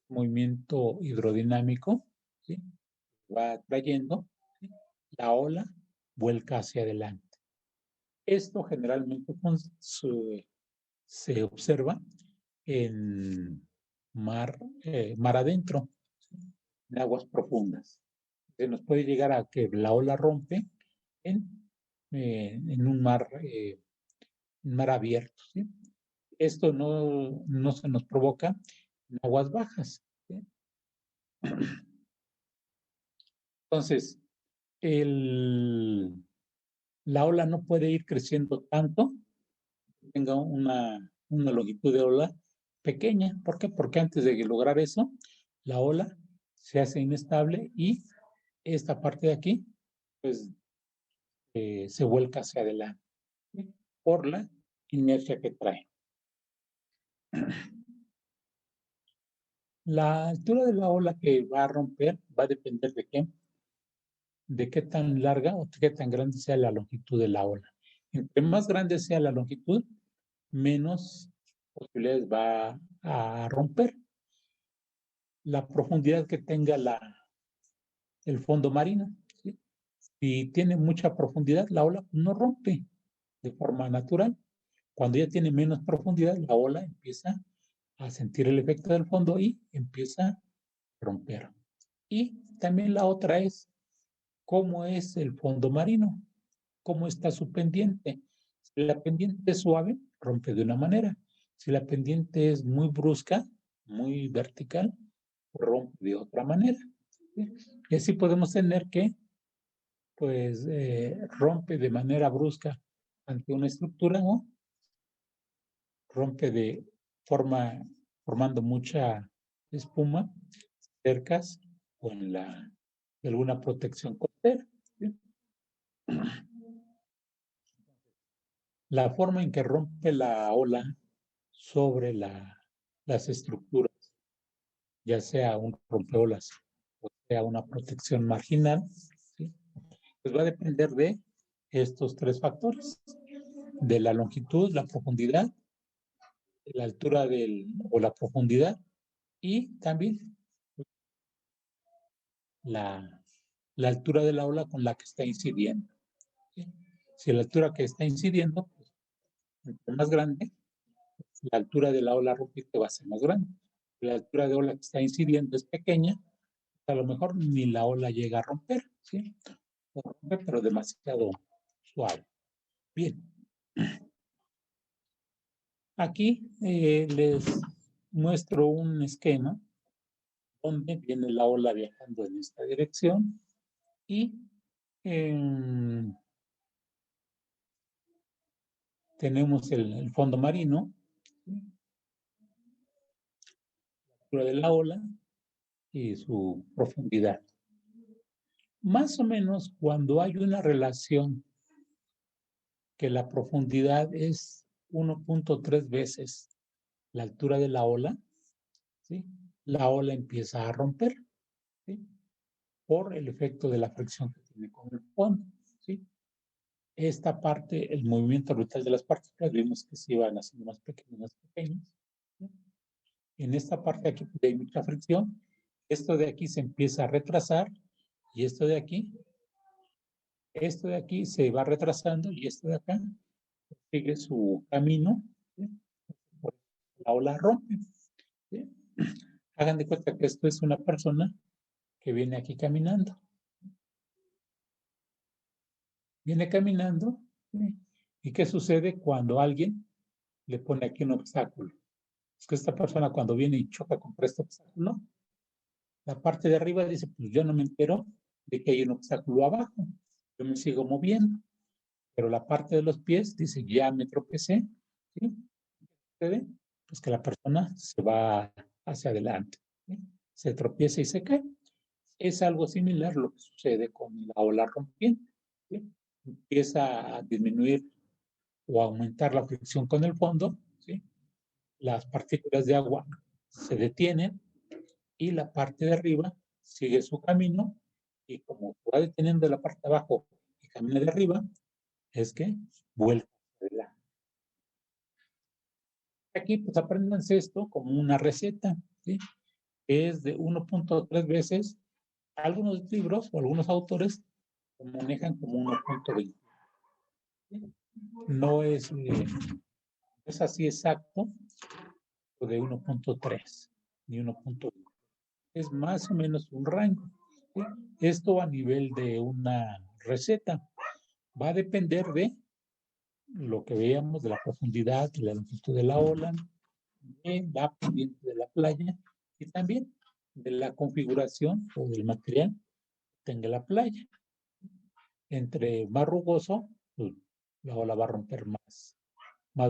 movimiento hidrodinámico, ¿sí? Va trayendo, ¿sí? La ola vuelca hacia adelante. Esto generalmente se observa en mar adentro, ¿sí? En aguas profundas. Se nos puede llegar a que la ola rompe en un mar abierto, ¿sí? Esto no se nos provoca en aguas bajas, ¿sí? Entonces, la ola no puede ir creciendo tanto, tenga una longitud de ola pequeña. ¿Por qué? Porque antes de lograr eso, la ola se hace inestable y esta parte de aquí, pues, se vuelca hacia adelante, ¿sí? Por la inercia que trae. La altura de la ola que va a romper va a depender de qué tan larga o qué tan grande sea la longitud de la ola. Entre más grande sea la longitud, menos posibilidades va a romper. La profundidad que tenga el fondo marino, ¿sí? Si tiene mucha profundidad, la ola no rompe de forma natural. Cuando ya tiene menos profundidad, la ola empieza a sentir el efecto del fondo y empieza a romper. Y también la otra es cómo es el fondo marino, cómo está su pendiente. Si la pendiente es suave, rompe de una manera. Si la pendiente es muy brusca, muy vertical, rompe de otra manera. ¿Sí? Y así podemos tener que, pues, rompe de manera brusca ante una estructura, ¿no? Rompe formando mucha espuma, cercas o en alguna protección costera. ¿Sí? La forma en que rompe la ola sobre las estructuras, ya sea un rompeolas o sea una protección marginal, ¿sí? Pues va a depender de estos tres factores: de la longitud, la profundidad, la altura o la profundidad y también la altura de la ola con la que está incidiendo, ¿sí? Si la altura que está incidiendo, pues, entre más grande, la altura de la ola rompiste va a ser más grande. Si la altura de ola que está incidiendo es pequeña, a lo mejor ni la ola llega a romper, ¿sí? O rompe, pero demasiado suave. Bien. Aquí les muestro un esquema donde viene la ola viajando en esta dirección y tenemos el fondo marino, ¿sí? La altura de la ola y su profundidad. Más o menos cuando hay una relación que la profundidad es 1.3 veces la altura de la ola, ¿sí? La ola empieza a romper, ¿sí? Por el efecto de la fricción que tiene con el fondo, ¿sí? Esta parte, el movimiento orbital de las partículas, vimos que se iban haciendo más pequeñas, ¿sí? En esta parte aquí hay mucha fricción. Esto de aquí se empieza a retrasar y esto de aquí se va retrasando y esto de acá sigue su camino, ¿sí? Por la ola rompe. ¿Sí? Hagan de cuenta que esto es una persona que viene aquí caminando. Viene caminando. ¿Sí? ¿Y qué sucede cuando alguien le pone aquí un obstáculo? Es que esta persona cuando viene y choca contra este obstáculo, la parte de arriba dice, pues yo no me entero de que hay un obstáculo abajo. Yo me sigo moviendo. Pero la parte de los pies dice, ya me tropecé. ¿Sí? ¿Qué sucede? Pues que la persona se va hacia adelante. ¿Sí? Se tropieza y se cae. Es algo similar lo que sucede con la ola rompiente. ¿Sí? Empieza a disminuir o aumentar la fricción con el fondo. ¿Sí? Las partículas de agua se detienen y la parte de arriba sigue su camino y como va deteniendo la parte de abajo y camina de arriba, es que vuelve hacia adelante. Aquí pues apréndanse esto como una receta, ¿sí? Es de 1.3 veces. Algunos libros o algunos autores lo manejan como 1.20. ¿Sí? No es así exacto de 1.3 ni 1.20. Es más o menos un rango. ¿Sí? Esto a nivel de una receta va a depender de lo que veamos, de la profundidad, de la longitud de la ola, de la pendiente de la playa y también de la configuración o del material que tenga la playa. Entre más rugoso, pues, la ola va a romper más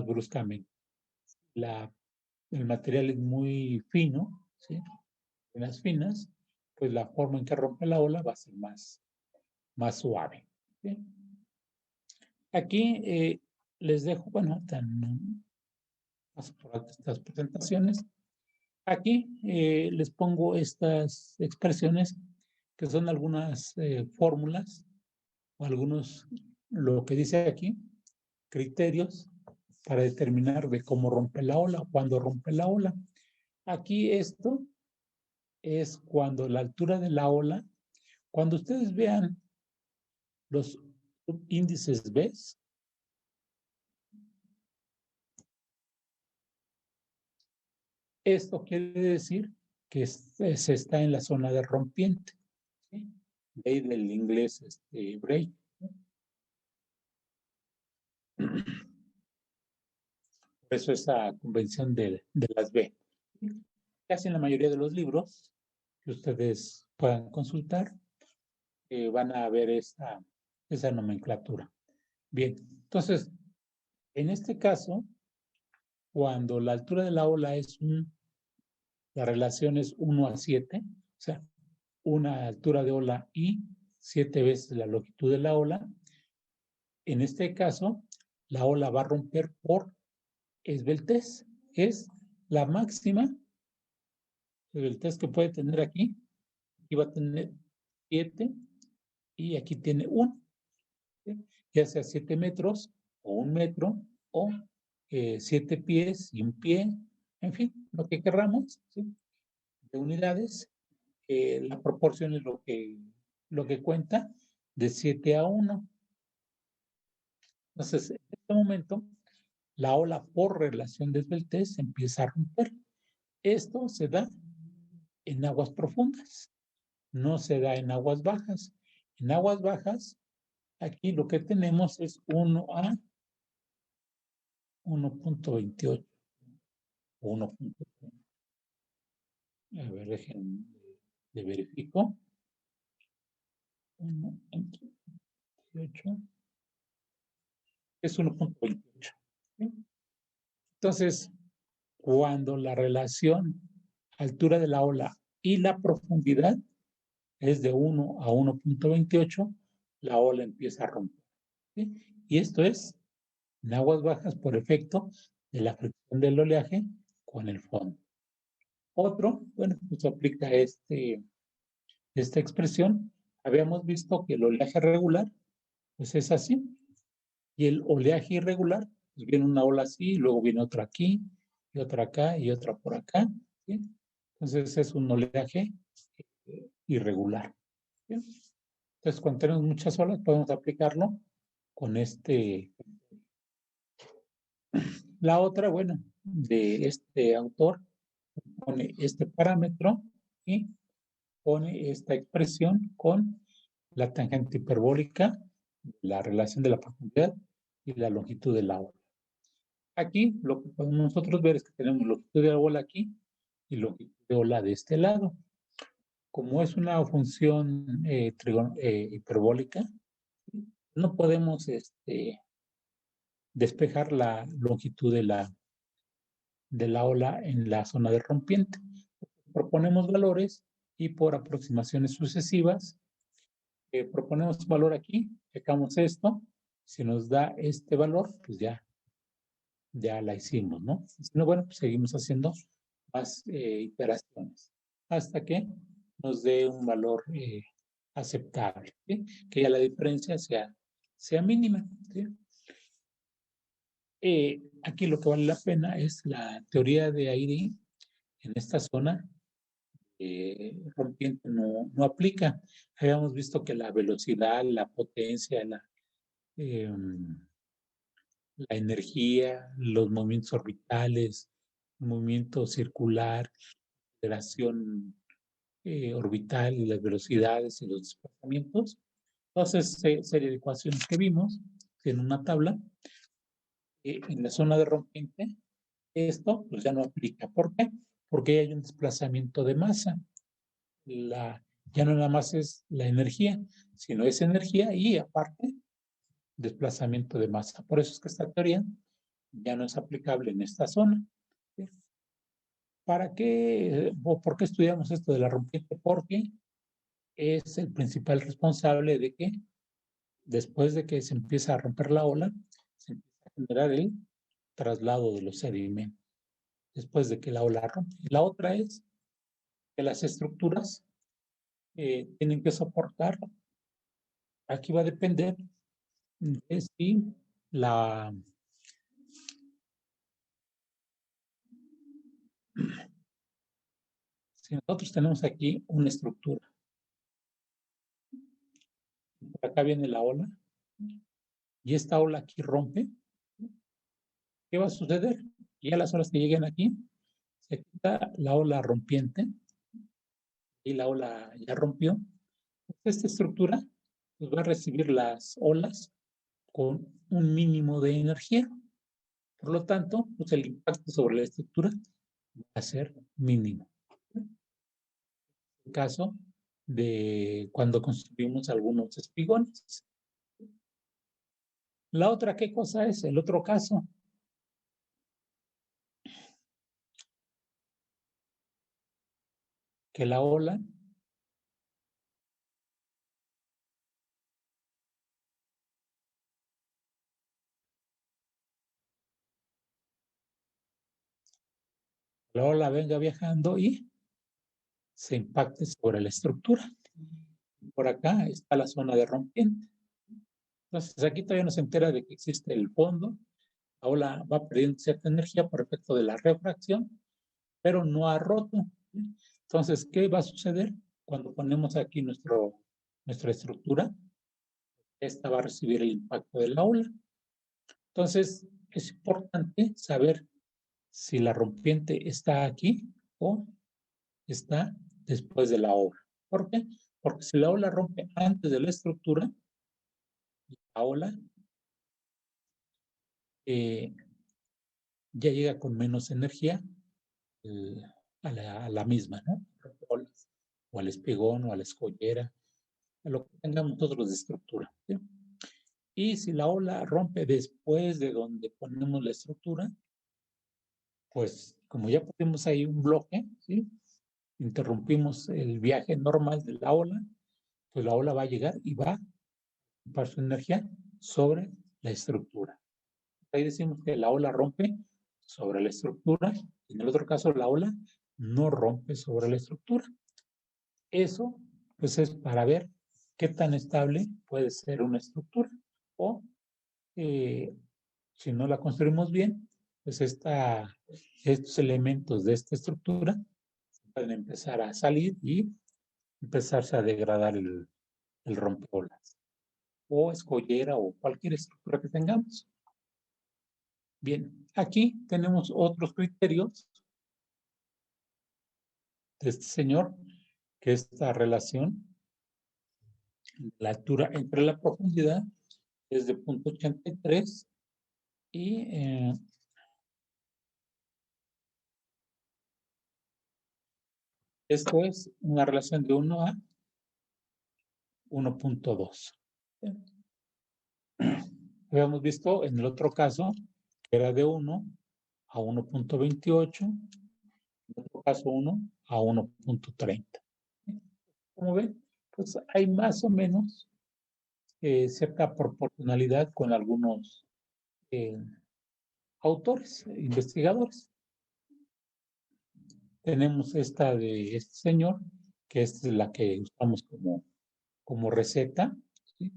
bruscamente. El material es muy fino, ¿sí? Unas finas, pues la forma en que rompe la ola va a ser más suave. ¿Sí? Aquí les dejo, bueno, paso por estas presentaciones. Aquí les pongo estas expresiones que son algunas fórmulas o algunos, lo que dice aquí, criterios para determinar de cómo rompe la ola o cuándo rompe la ola. Aquí esto es cuando la altura de la ola, cuando ustedes vean los índices B, esto quiere decir que se está en la zona de rompiente. ¿Sí? De ahí del inglés break. Por eso esa convención de las B. Casi en la mayoría de los libros que ustedes puedan consultar, van a ver esa nomenclatura. Bien, entonces, en este caso, cuando la altura de la ola es la relación es 1:7, o sea, una altura de ola y 7 veces la longitud de la ola, en este caso, la ola va a romper por esbeltez. Es la máxima esbeltez que puede tener aquí. Aquí va a tener 7 y aquí tiene 1. ¿Sí? Ya sea 7 metros o 1 metro o 7 pies y 1 pie, en fin, lo que querramos, ¿sí? De unidades, la proporción es lo que cuenta de 7:1. Entonces, en este momento, la ola por relación de esbeltez empieza a romper. Esto se da en aguas profundas, no se da en aguas bajas. En aguas bajas, aquí lo que tenemos es 1.28. 1.30. A ver, déjenme, le verifico. 1.28. Es 1.28. ¿Sí? Entonces, cuando la relación altura de la ola y la profundidad es de 1 a 1.28, la ola empieza a romper. ¿Sí? Y esto es en aguas bajas por efecto de la fricción del oleaje con el fondo. Otro, bueno, pues aplica esta expresión. Habíamos visto que el oleaje regular, pues es así. Y el oleaje irregular, pues viene una ola así, y luego viene otra aquí, y otra acá, y otra por acá. ¿Sí? Entonces es un oleaje irregular. ¿Sí? Entonces, cuando tenemos muchas olas, podemos aplicarlo con La otra, bueno, de este autor pone este parámetro y pone esta expresión con la tangente hiperbólica, la relación de la profundidad y la longitud de la ola. Aquí lo que podemos nosotros ver es que tenemos longitud de ola aquí y longitud de ola de este lado. Como es una función hiperbólica, no podemos despejar la longitud de la ola en la zona de rompiente. Proponemos valores y por aproximaciones sucesivas proponemos un valor aquí, checamos esto, si nos da este valor, pues ya la hicimos, ¿no? Si no, bueno, pues seguimos haciendo más iteraciones hasta que nos dé un valor aceptable, ¿sí? Que ya la diferencia sea mínima, ¿sí? Aquí lo que vale la pena es la teoría de aire en esta zona rompiente no aplica. Habíamos visto que la velocidad, la potencia, la energía, los movimientos orbitales, el movimiento circular, la aceleración orbital y las velocidades y los desplazamientos. Entonces, serie de ecuaciones que vimos en una tabla. En la zona de rompiente, esto pues ya no aplica. ¿Por qué? Porque hay un desplazamiento de masa. Ya no nada más es la energía, sino es energía y aparte desplazamiento de masa. Por eso es que esta teoría ya no es aplicable en esta zona. ¿Sí? ¿Para qué o por qué estudiamos esto de la rompiente? Porque es el principal responsable de que después de que se empieza a romper la ola, se empieza a generar el traslado de los sedimentos después de que la ola rompe. La otra es que las estructuras tienen que soportar, aquí va a depender de si si nosotros tenemos aquí una estructura, por acá viene la ola, y esta ola aquí rompe, ¿qué va a suceder? Y a las horas que lleguen aquí, se quita la ola rompiente, y la ola ya rompió. Esta estructura pues, va a recibir las olas con un mínimo de energía. Por lo tanto, pues el impacto sobre la estructura va a ser mínimo. En el caso de cuando construimos algunos espigones. La otra, ¿qué cosa es? El otro caso. Que la ola venga viajando y se impacte sobre la estructura. Por acá está la zona de rompiente. Entonces aquí todavía no se entera de que existe el fondo. La ola va perdiendo cierta energía por efecto de la refracción, pero no ha roto. Entonces, ¿qué va a suceder cuando ponemos aquí nuestra estructura? Esta va a recibir el impacto de la ola. Entonces, es importante saber si la rompiente está aquí o está después de la ola. ¿Por qué? Porque si la ola rompe antes de la estructura, la ola ya llega con menos energía a la misma, ¿no? O al espigón o a la escollera, a lo que tengamos nosotros de estructura. ¿Sí? Y si la ola rompe después de donde ponemos la estructura, pues como ya ponemos ahí un bloque, ¿sí? Interrumpimos el viaje normal de la ola, pues la ola va a llegar y va a ocupar su energía sobre la estructura. Ahí decimos que la ola rompe sobre la estructura, y en el otro caso la ola no rompe sobre la estructura. Eso pues es para ver qué tan estable puede ser una estructura o si no la construimos bien, pues estos elementos de esta estructura pueden empezar a salir y empezarse a degradar el rompeolas o escollera o cualquier estructura que tengamos. Bien, aquí tenemos otros criterios de este señor, que es esta relación, la altura entre la profundidad es de 0.83 y esto es una relación de 1 a 1.2. Habíamos visto en el otro caso que era de 1 a 1.28, en otro caso 1 a 1.30. Como ven, pues hay más o menos cierta proporcionalidad con algunos autores, investigadores. Tenemos esta de este señor, que es la que usamos como receta, ¿sí?,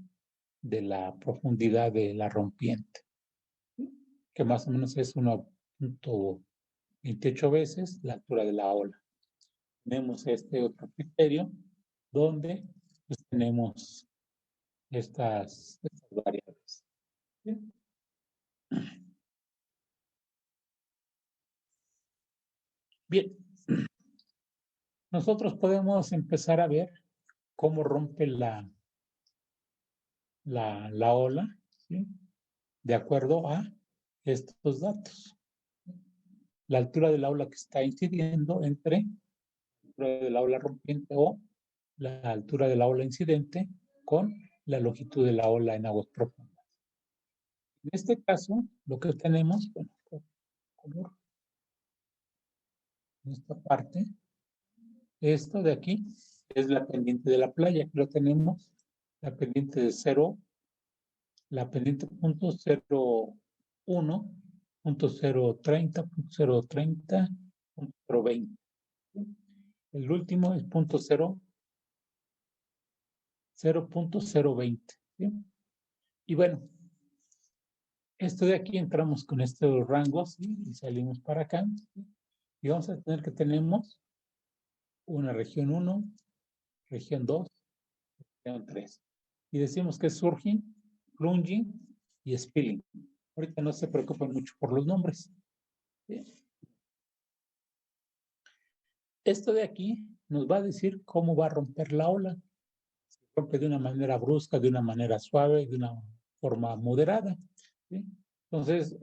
de la profundidad de la rompiente, ¿sí?, que más o menos es 1.28 veces la altura de la ola. Tenemos este otro criterio donde pues, tenemos estas variables, ¿sí? Bien, nosotros podemos empezar a ver cómo rompe la ola, ¿sí?, de acuerdo a estos datos. La altura de la ola que está incidiendo entre la altura de la ola rompiente o la altura de la ola incidente con la longitud de la ola en aguas profundas. En este caso, lo que tenemos, bueno, color, en esta parte, esto de aquí es la pendiente de la playa, que lo tenemos, la pendiente de 0, la pendiente 0.01, 0.030, 0.030, 0.020. El último es 0.020. ¿Sí? Y bueno, esto de aquí entramos con estos rangos, ¿sí?, y salimos para acá, ¿sí?, y vamos a tener que tenemos una región 1, región 2, región 3. Y decimos que es surging, plunging y spilling. Ahorita no se preocupen mucho por los nombres. ¿Sí? Esto de aquí nos va a decir cómo va a romper la ola. Si rompe de una manera brusca, de una manera suave, de una forma moderada, ¿sí? Entonces,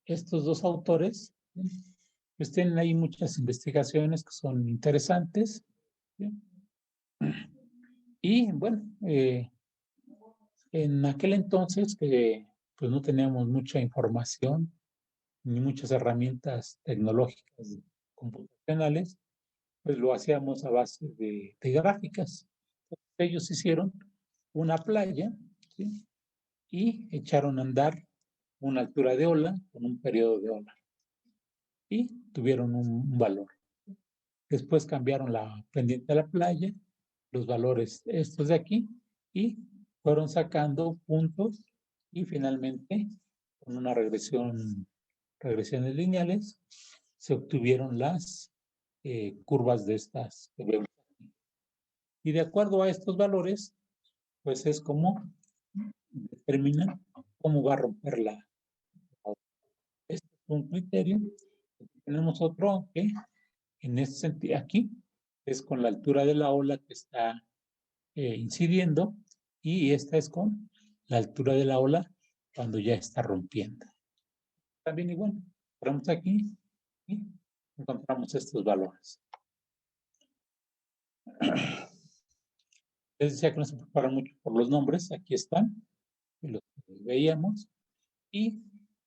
estos dos autores, ¿sí?, pues tienen ahí muchas investigaciones que son interesantes, ¿sí? Y bueno, en aquel entonces pues no teníamos mucha información ni muchas herramientas tecnológicas computacionales, pues lo hacíamos a base de gráficas. Entonces, ellos hicieron una playa, ¿sí?, y echaron a andar una altura de ola con un periodo de ola y tuvieron un valor. Después cambiaron la pendiente de la playa, los valores estos de aquí, y fueron sacando puntos y finalmente con una regresiones lineales se obtuvieron las curvas de estas que vemos aquí. Y de acuerdo a estos valores, pues es como determinan cómo va a romper la ola. Este es un criterio. Tenemos otro que en este sentido aquí es con la altura de la ola que está incidiendo, y esta es con la altura de la ola cuando ya está rompiendo. También igual, entramos aquí y encontramos estos valores. Les decía que no se preocuparan mucho por los nombres, aquí están, los que veíamos, y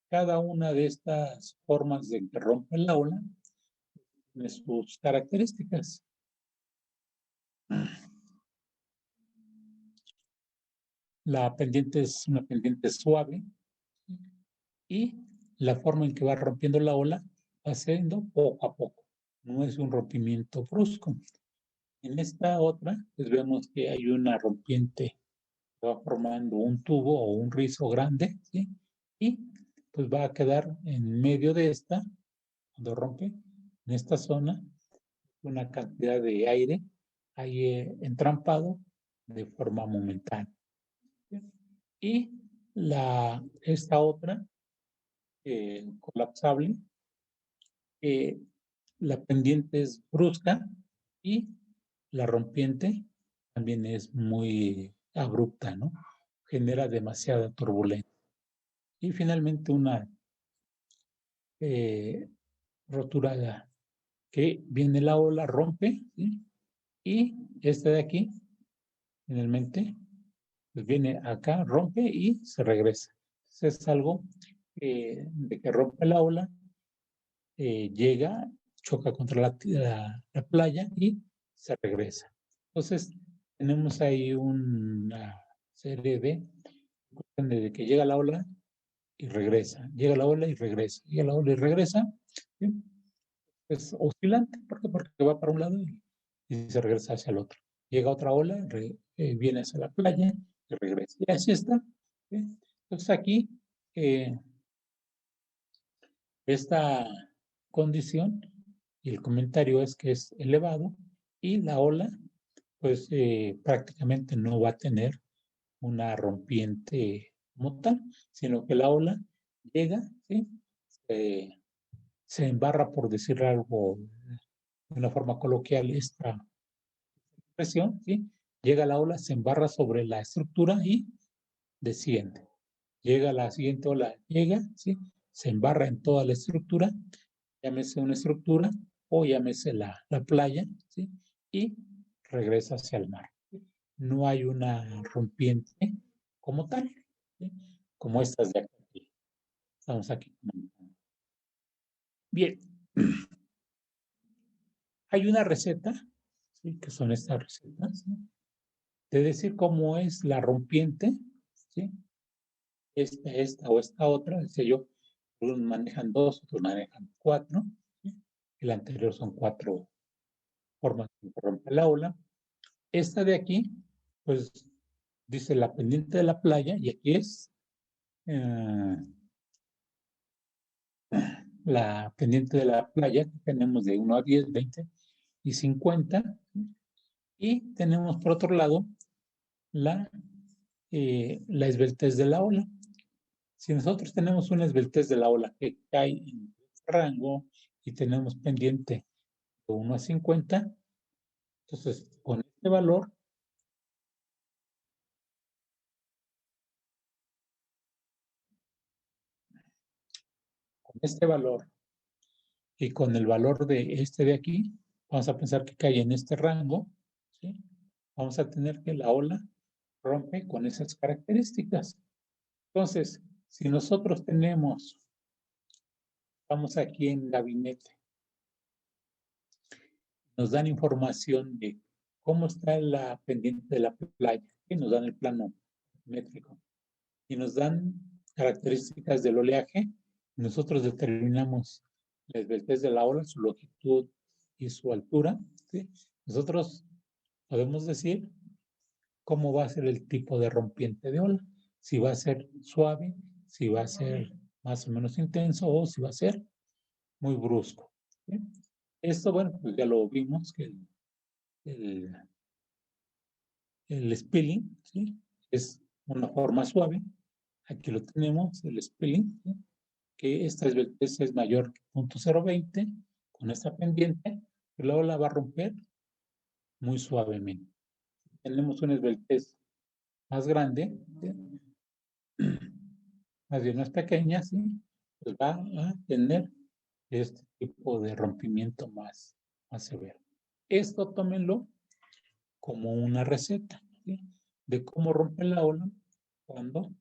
cada una de estas formas de que rompe la ola tiene sus características. La pendiente es una pendiente suave y la forma en que va rompiendo la ola va siendo poco a poco, no es un rompimiento brusco. En esta otra, pues vemos que hay una rompiente que va formando un tubo o un rizo grande, ¿sí?, y pues va a quedar en medio de esta, cuando rompe, en esta zona, una cantidad de aire ahí entrampado de forma momentánea. ¿Sí? Y Esta otra, colapsable, la pendiente es brusca y la rompiente también es muy abrupta, ¿no? Genera demasiada turbulencia. Y finalmente una rotura que viene la ola, rompe, ¿sí? Y esta de aquí, finalmente, pues viene acá, rompe y se regresa. Entonces es algo de que rompe la ola, llega, choca contra la playa y se regresa. Entonces, tenemos ahí una serie de que llega la ola y regresa, llega la ola y regresa, llega la ola y regresa. ¿Sí? Es oscilante, ¿por qué? Porque va para un lado y se regresa hacia el otro. Llega otra ola, viene hacia la playa y regresa. Y así está. ¿Sí? Entonces aquí, esta condición y el comentario es que es elevado y la ola pues prácticamente no va a tener una rompiente como tal, sino que la ola llega, ¿sí? Se embarra, por decir algo de una forma coloquial, esta expresión, ¿sí? Llega la ola, se embarra sobre la estructura y desciende. Llega la siguiente ola, llega, ¿sí? Se embarra en toda la estructura, llámese una estructura o llámese la playa, ¿sí? Y regresa hacia el mar. No hay una rompiente como tal, ¿sí? Como estas de aquí. Estamos aquí. Bien. Hay una receta, ¿sí? Que son estas recetas, ¿sí? De decir cómo es la rompiente, ¿sí? Esta o esta otra, decía yo, unos manejan 2, otros manejan 4, ¿sí? El anterior son 4 formas de romper la ola. Esta de aquí, pues, dice la pendiente de la playa, y aquí es la pendiente de la playa, que tenemos de 1 a 10, 20 y 50, ¿sí? Y tenemos por otro lado la esbeltez de la ola. Si nosotros tenemos una esbeltez de la ola que cae en este rango y tenemos pendiente de 1 a 50, entonces con este valor y con el valor de este de aquí, vamos a pensar que cae en este rango, ¿sí? Vamos a tener que la ola rompe con esas características. Entonces, si nosotros estamos aquí en gabinete, nos dan información de cómo está la pendiente de la playa, y nos dan el plano métrico, y nos dan características del oleaje, nosotros determinamos la esbeltez de la ola, su longitud y su altura, ¿sí? Nosotros podemos decir cómo va a ser el tipo de rompiente de ola, si va a ser suave, si va a ser más o menos intenso o si va a ser muy brusco, ¿sí? Esto, bueno, pues ya lo vimos, que el, el spilling, ¿sí? Es una forma suave. Aquí lo tenemos, el spilling, ¿sí? Que esta esbeltez es mayor que 0.020 con esta pendiente, y luego la va a romper muy suavemente. Tenemos una esbeltez más grande, ¿sí? Más bien más pequeña, ¿sí? Pues va a tener este tipo de rompimiento más severo. Esto tómenlo como una receta, ¿sí? De cómo romper la ola cuando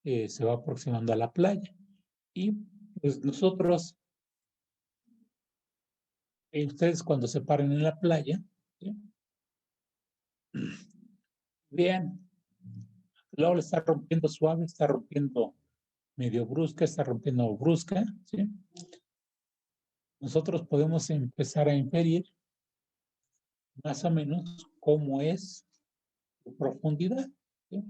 se va aproximando a la playa. Y pues nosotros, ustedes cuando se paren en la playa, ¿sí? Vean, la ola está rompiendo suave, está rompiendo medio brusca, está rompiendo brusca, ¿sí? Nosotros podemos empezar a inferir más o menos cómo es su profundidad, ¿sí?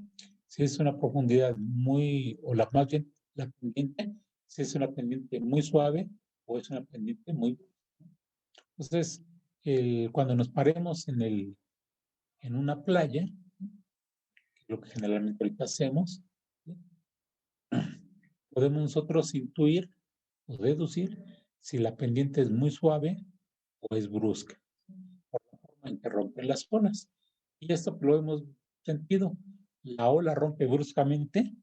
Si es una profundidad muy, o más bien la pendiente, si es una pendiente muy suave o es una pendiente muy. Entonces, cuando nos paremos en una playa, lo que generalmente ahorita hacemos, ¿sí? podemos nosotros intuir o deducir si la pendiente es muy suave o es brusca, por la forma en que rompen las olas. Y esto lo hemos sentido. La ola rompe bruscamente,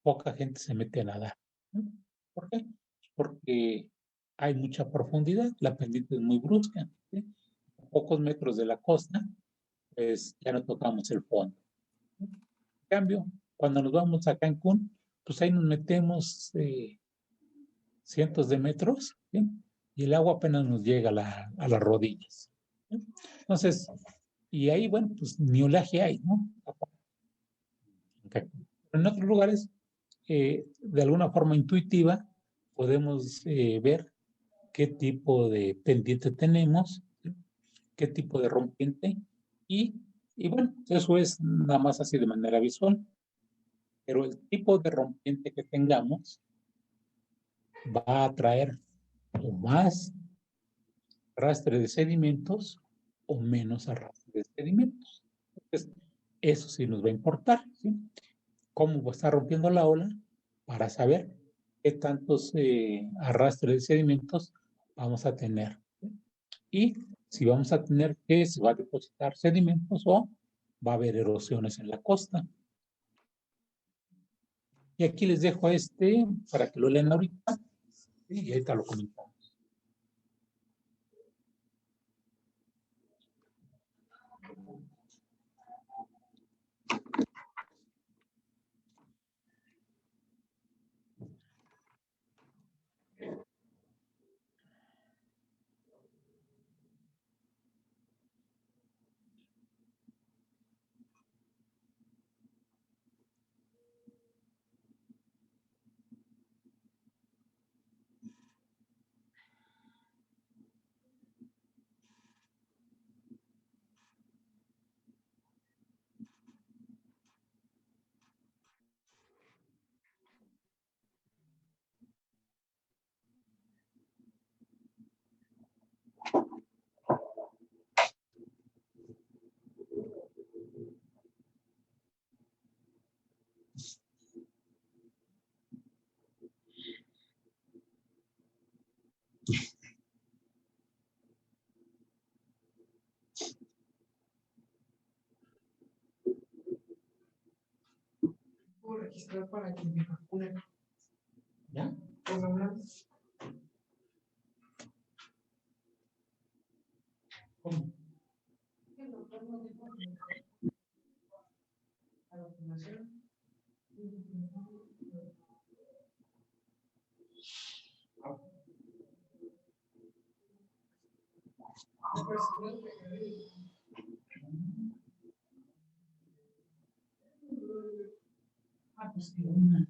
poca gente se mete a nadar, ¿no? ¿Por qué? Porque hay mucha profundidad, la pendiente es muy brusca, ¿sí? A pocos metros de la costa, pues ya no tocamos el fondo. En cambio, cuando nos vamos a Cancún, pues ahí nos metemos cientos de metros, ¿sí? Y el agua apenas nos llega a las rodillas, ¿sí? Entonces, y ahí, bueno, pues ni oleaje hay, ¿no? Pero en otros lugares, de alguna forma intuitiva, podemos ver qué tipo de pendiente tenemos, ¿sí? Qué tipo de rompiente, y bueno, eso es nada más así de manera visual, pero el tipo de rompiente que tengamos va a traer o más arrastre de sedimentos o menos arrastre de sedimentos. Entonces, eso sí nos va a importar, ¿sí? Cómo está rompiendo la ola para saber qué tantos arrastres de sedimentos vamos a tener, ¿sí? Y si vamos a tener que se va a depositar sedimentos o va a haber erosiones en la costa. Y aquí les dejo para que lo lean ahorita, y ahorita lo comentamos. Puedo registrar para que me vacunen. ¿Ya? ¿Cómo hablan? ¿Cómo? El doctor no dijo la vacunación. Pues sí, una.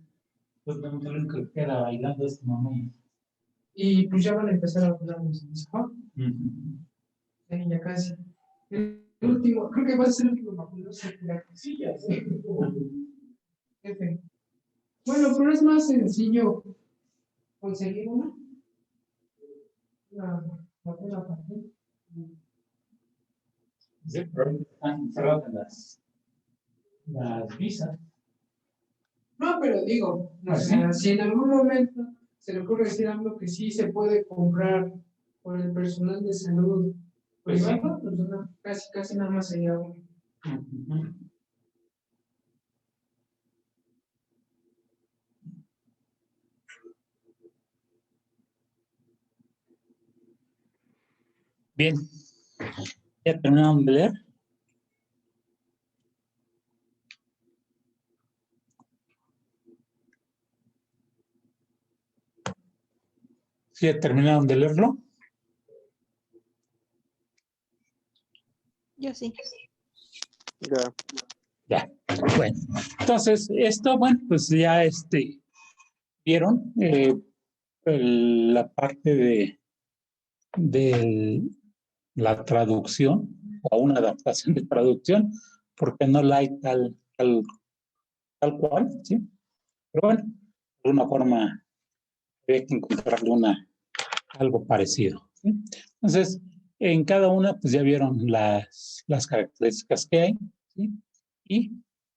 Pues lo único que queda bailando es tu mamá. Y pues ya van a empezar a vacunarnos, ¿no? Uh-huh. Ya casi. El último, creo que va a ser el último vacunarse por la casilla. Jefe. Bueno, pero es más sencillo conseguir una vacuna para ti. Sí, pero están cerradas las visas. No, pero digo, o ¿Ah, sea, sí? si en algún momento se le ocurre decir algo que sí se puede comprar por el personal de salud Pues sí. privado, pues no, casi nada más sería uno. Uh-huh. Bien, ¿ya terminaron de leer? ¿Sí ya terminaron de leerlo? Yo sí. Ya. Ya, bueno. Entonces, esto, bueno, pues ya vieron la parte de la traducción o una adaptación de traducción, porque no la hay tal cual, ¿sí? Pero bueno, de una forma había que encontrarle algo parecido, ¿sí? Entonces, en cada una, pues ya vieron las características que hay, ¿sí? Y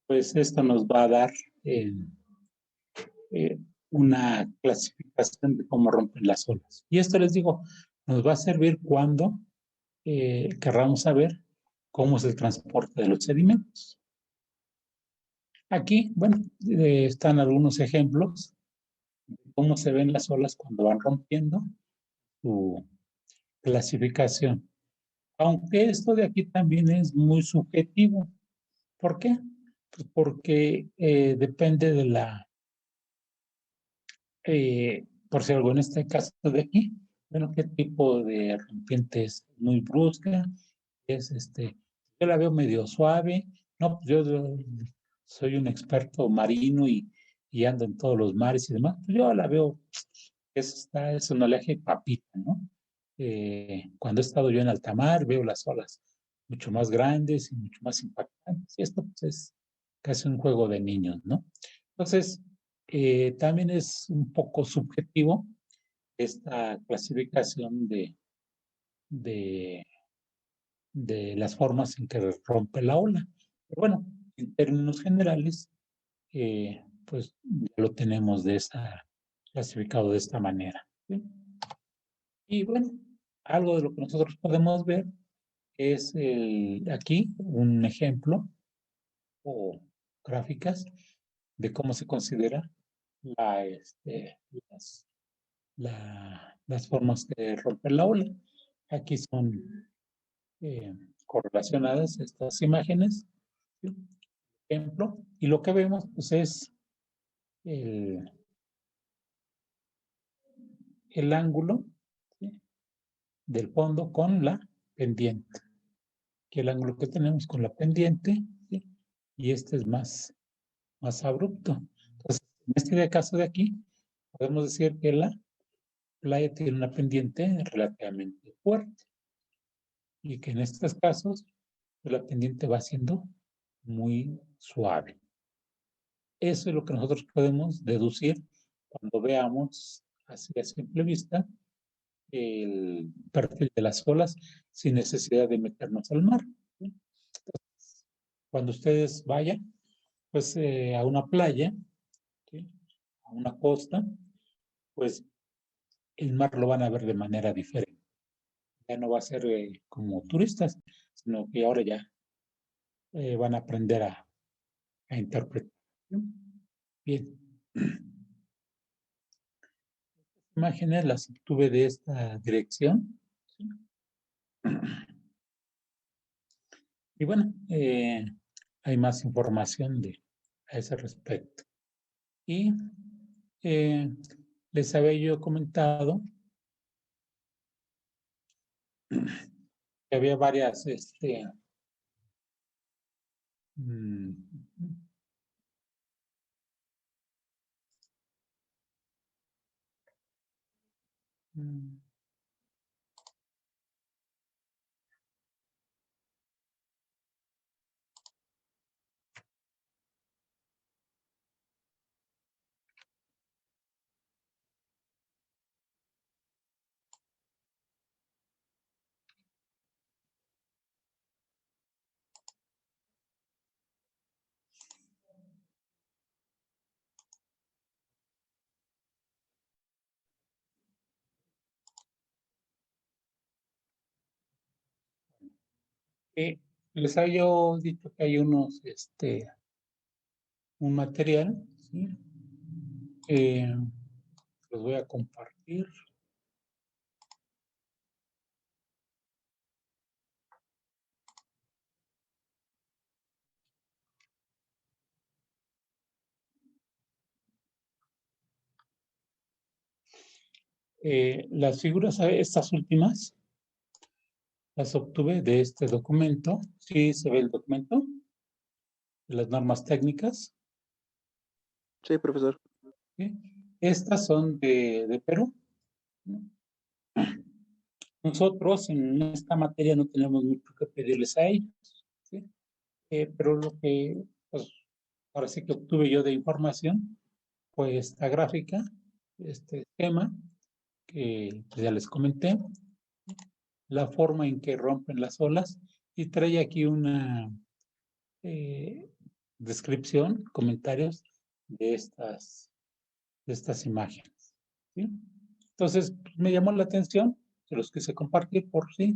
pues esto nos va a dar una clasificación de cómo rompen las olas. Y esto les digo, nos va a servir cuando querramos saber cómo es el transporte de los sedimentos. Aquí, bueno, están algunos ejemplos de cómo se ven las olas cuando van rompiendo su clasificación. Aunque esto de aquí también es muy subjetivo. ¿Por qué? Pues porque depende de la, por si algo en este caso de aquí, bueno, qué tipo de rompiente es muy brusca, es yo la veo medio suave, no, pues yo soy un experto marino y ando en todos los mares y demás, pues yo la veo, es un oleaje papita, ¿no? Cuando he estado yo en alta mar, veo las olas mucho más grandes y mucho más impactantes, y esto pues, es casi un juego de niños, ¿no? Entonces, también es un poco subjetivo esta clasificación de, de las formas en que rompe la ola. Pero bueno, en términos generales, pues ya lo tenemos clasificado de esta manera. ¿Sí? Y bueno, algo de lo que nosotros podemos ver es aquí un ejemplo o gráficas de cómo se considera las formas que rompen la ola. Aquí son correlacionadas estas imágenes, ¿sí? Ejemplo, y lo que vemos pues es el ángulo, ¿sí? Del fondo con la pendiente. Aquí el ángulo que tenemos con la pendiente, ¿sí? Y este es más abrupto. Entonces, en este caso de aquí, podemos decir que la playa tiene una pendiente relativamente fuerte y que en estos casos la pendiente va siendo muy suave. Eso es lo que nosotros podemos deducir cuando veamos así a simple vista el perfil de las olas sin necesidad de meternos al mar. Entonces, cuando ustedes vayan pues a una playa, ¿sí? A una costa, pues el mar lo van a ver de manera diferente. Ya no va a ser como turistas, sino que ahora ya van a aprender a interpretar. Bien. Imágenes las obtuve de esta dirección. ¿Sí? Y bueno, hay más información a ese respecto. Y les había yo comentado que había varias les había yo dicho que hay un material, ¿sí? Los voy a compartir. Las figuras, estas últimas, las obtuve de este documento. Sí, se ve el documento de las normas técnicas. Sí, profesor. ¿Sí? Estas son de Perú. Nosotros en esta materia no tenemos mucho que pedirles a ellos, ¿sí? Pero lo que, pues, ahora sí que obtuve yo de información fue esta gráfica, este esquema, que pues, ya les comenté, la forma en que rompen las olas, y trae aquí una descripción, comentarios de estas imágenes. ¿Sí? Entonces, pues, me llamó la atención, se los quise compartir por si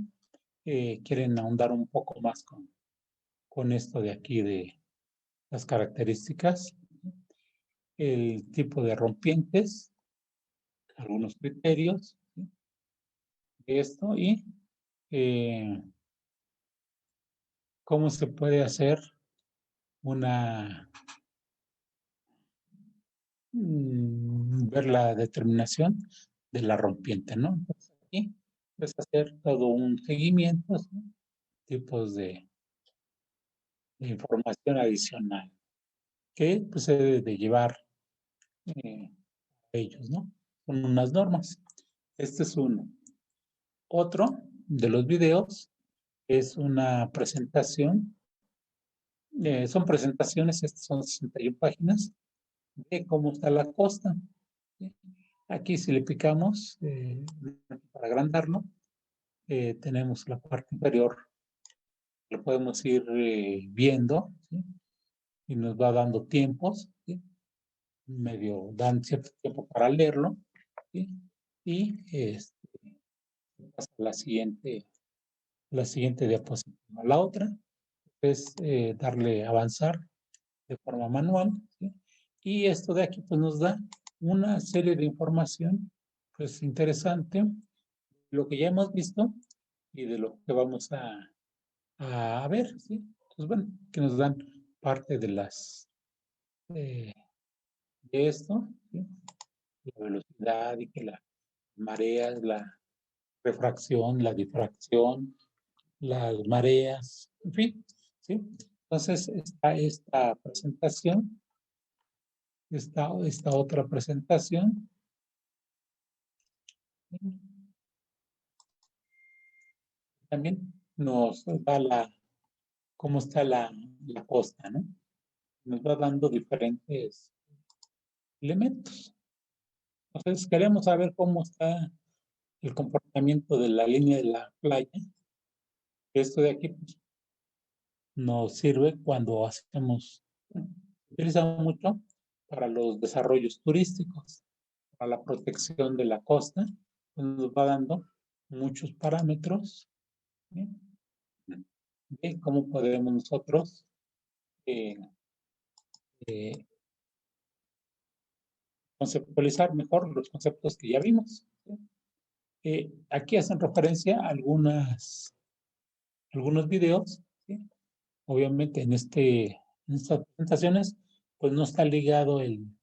quieren ahondar un poco más con esto de aquí de las características, el tipo de rompientes, algunos criterios, ¿sí? De esto y cómo se puede hacer ver la determinación de la rompiente, ¿no? Entonces aquí es hacer todo un seguimiento, ¿sí? Tipos de información adicional que pues, se debe de llevar a ellos, ¿no? Con unas normas. Este es uno. Otro de los videos es una presentación. Son presentaciones, estas son 61 páginas, de cómo está la costa. ¿Sí? Aquí si le picamos para agrandarlo, tenemos la parte inferior, lo podemos ir viendo, ¿sí? Y nos va dando tiempos, ¿sí? Medio dan cierto tiempo para leerlo, ¿sí? Y pasa a la siguiente diapositiva. La otra es darle avanzar de forma manual, ¿sí? Y esto de aquí pues nos da una serie de información pues interesante, lo que ya hemos visto y de lo que vamos a ver, ¿sí? Pues bueno, que nos dan parte de las de esto, ¿sí? La velocidad y que las mareas, la refracción, la difracción, las mareas, en fin, ¿sí? Entonces está esta presentación, esta otra presentación. También nos da cómo está la costa, ¿no? Nos va dando diferentes elementos. Entonces queremos saber cómo está el comportamiento de la línea de la playa. Esto de aquí pues, nos sirve cuando se utiliza mucho para los desarrollos turísticos, para la protección de la costa, pues nos va dando muchos parámetros, ¿sí? De cómo podemos nosotros conceptualizar mejor los conceptos que ya vimos, ¿sí? Aquí hacen referencia a algunos videos, ¿sí? Obviamente en estas presentaciones pues no está ligado el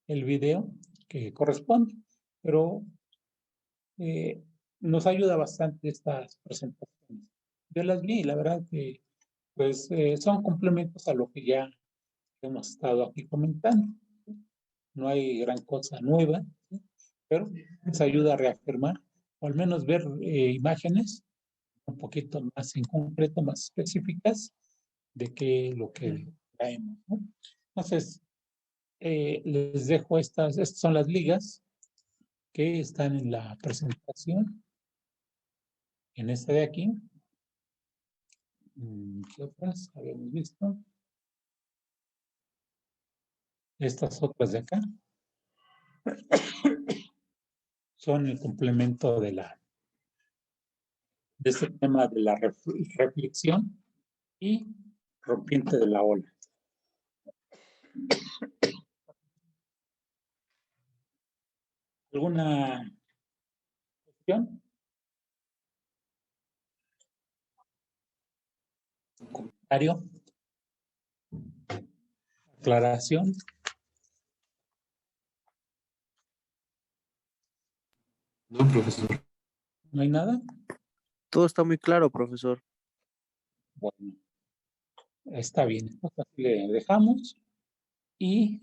video que corresponde, pero nos ayuda bastante estas presentaciones. Yo las vi y la verdad que pues son complementos a lo que ya hemos estado aquí comentando. No hay gran cosa nueva, ¿sí? Pero nos ayuda a reafirmar o al menos ver imágenes un poquito más en concreto, más específicas de qué lo que traemos, ¿no? Entonces, les dejo estas son las ligas que están en la presentación, en esta de aquí. ¿Qué otras habíamos visto? Estas otras de acá son el complemento de este tema de la reflexión y rompiente de la ola. ¿Alguna cuestión? ¿Comentario? ¿Aclaración? No, profesor. ¿No hay nada? Todo está muy claro, profesor. Bueno, está bien. Entonces le dejamos y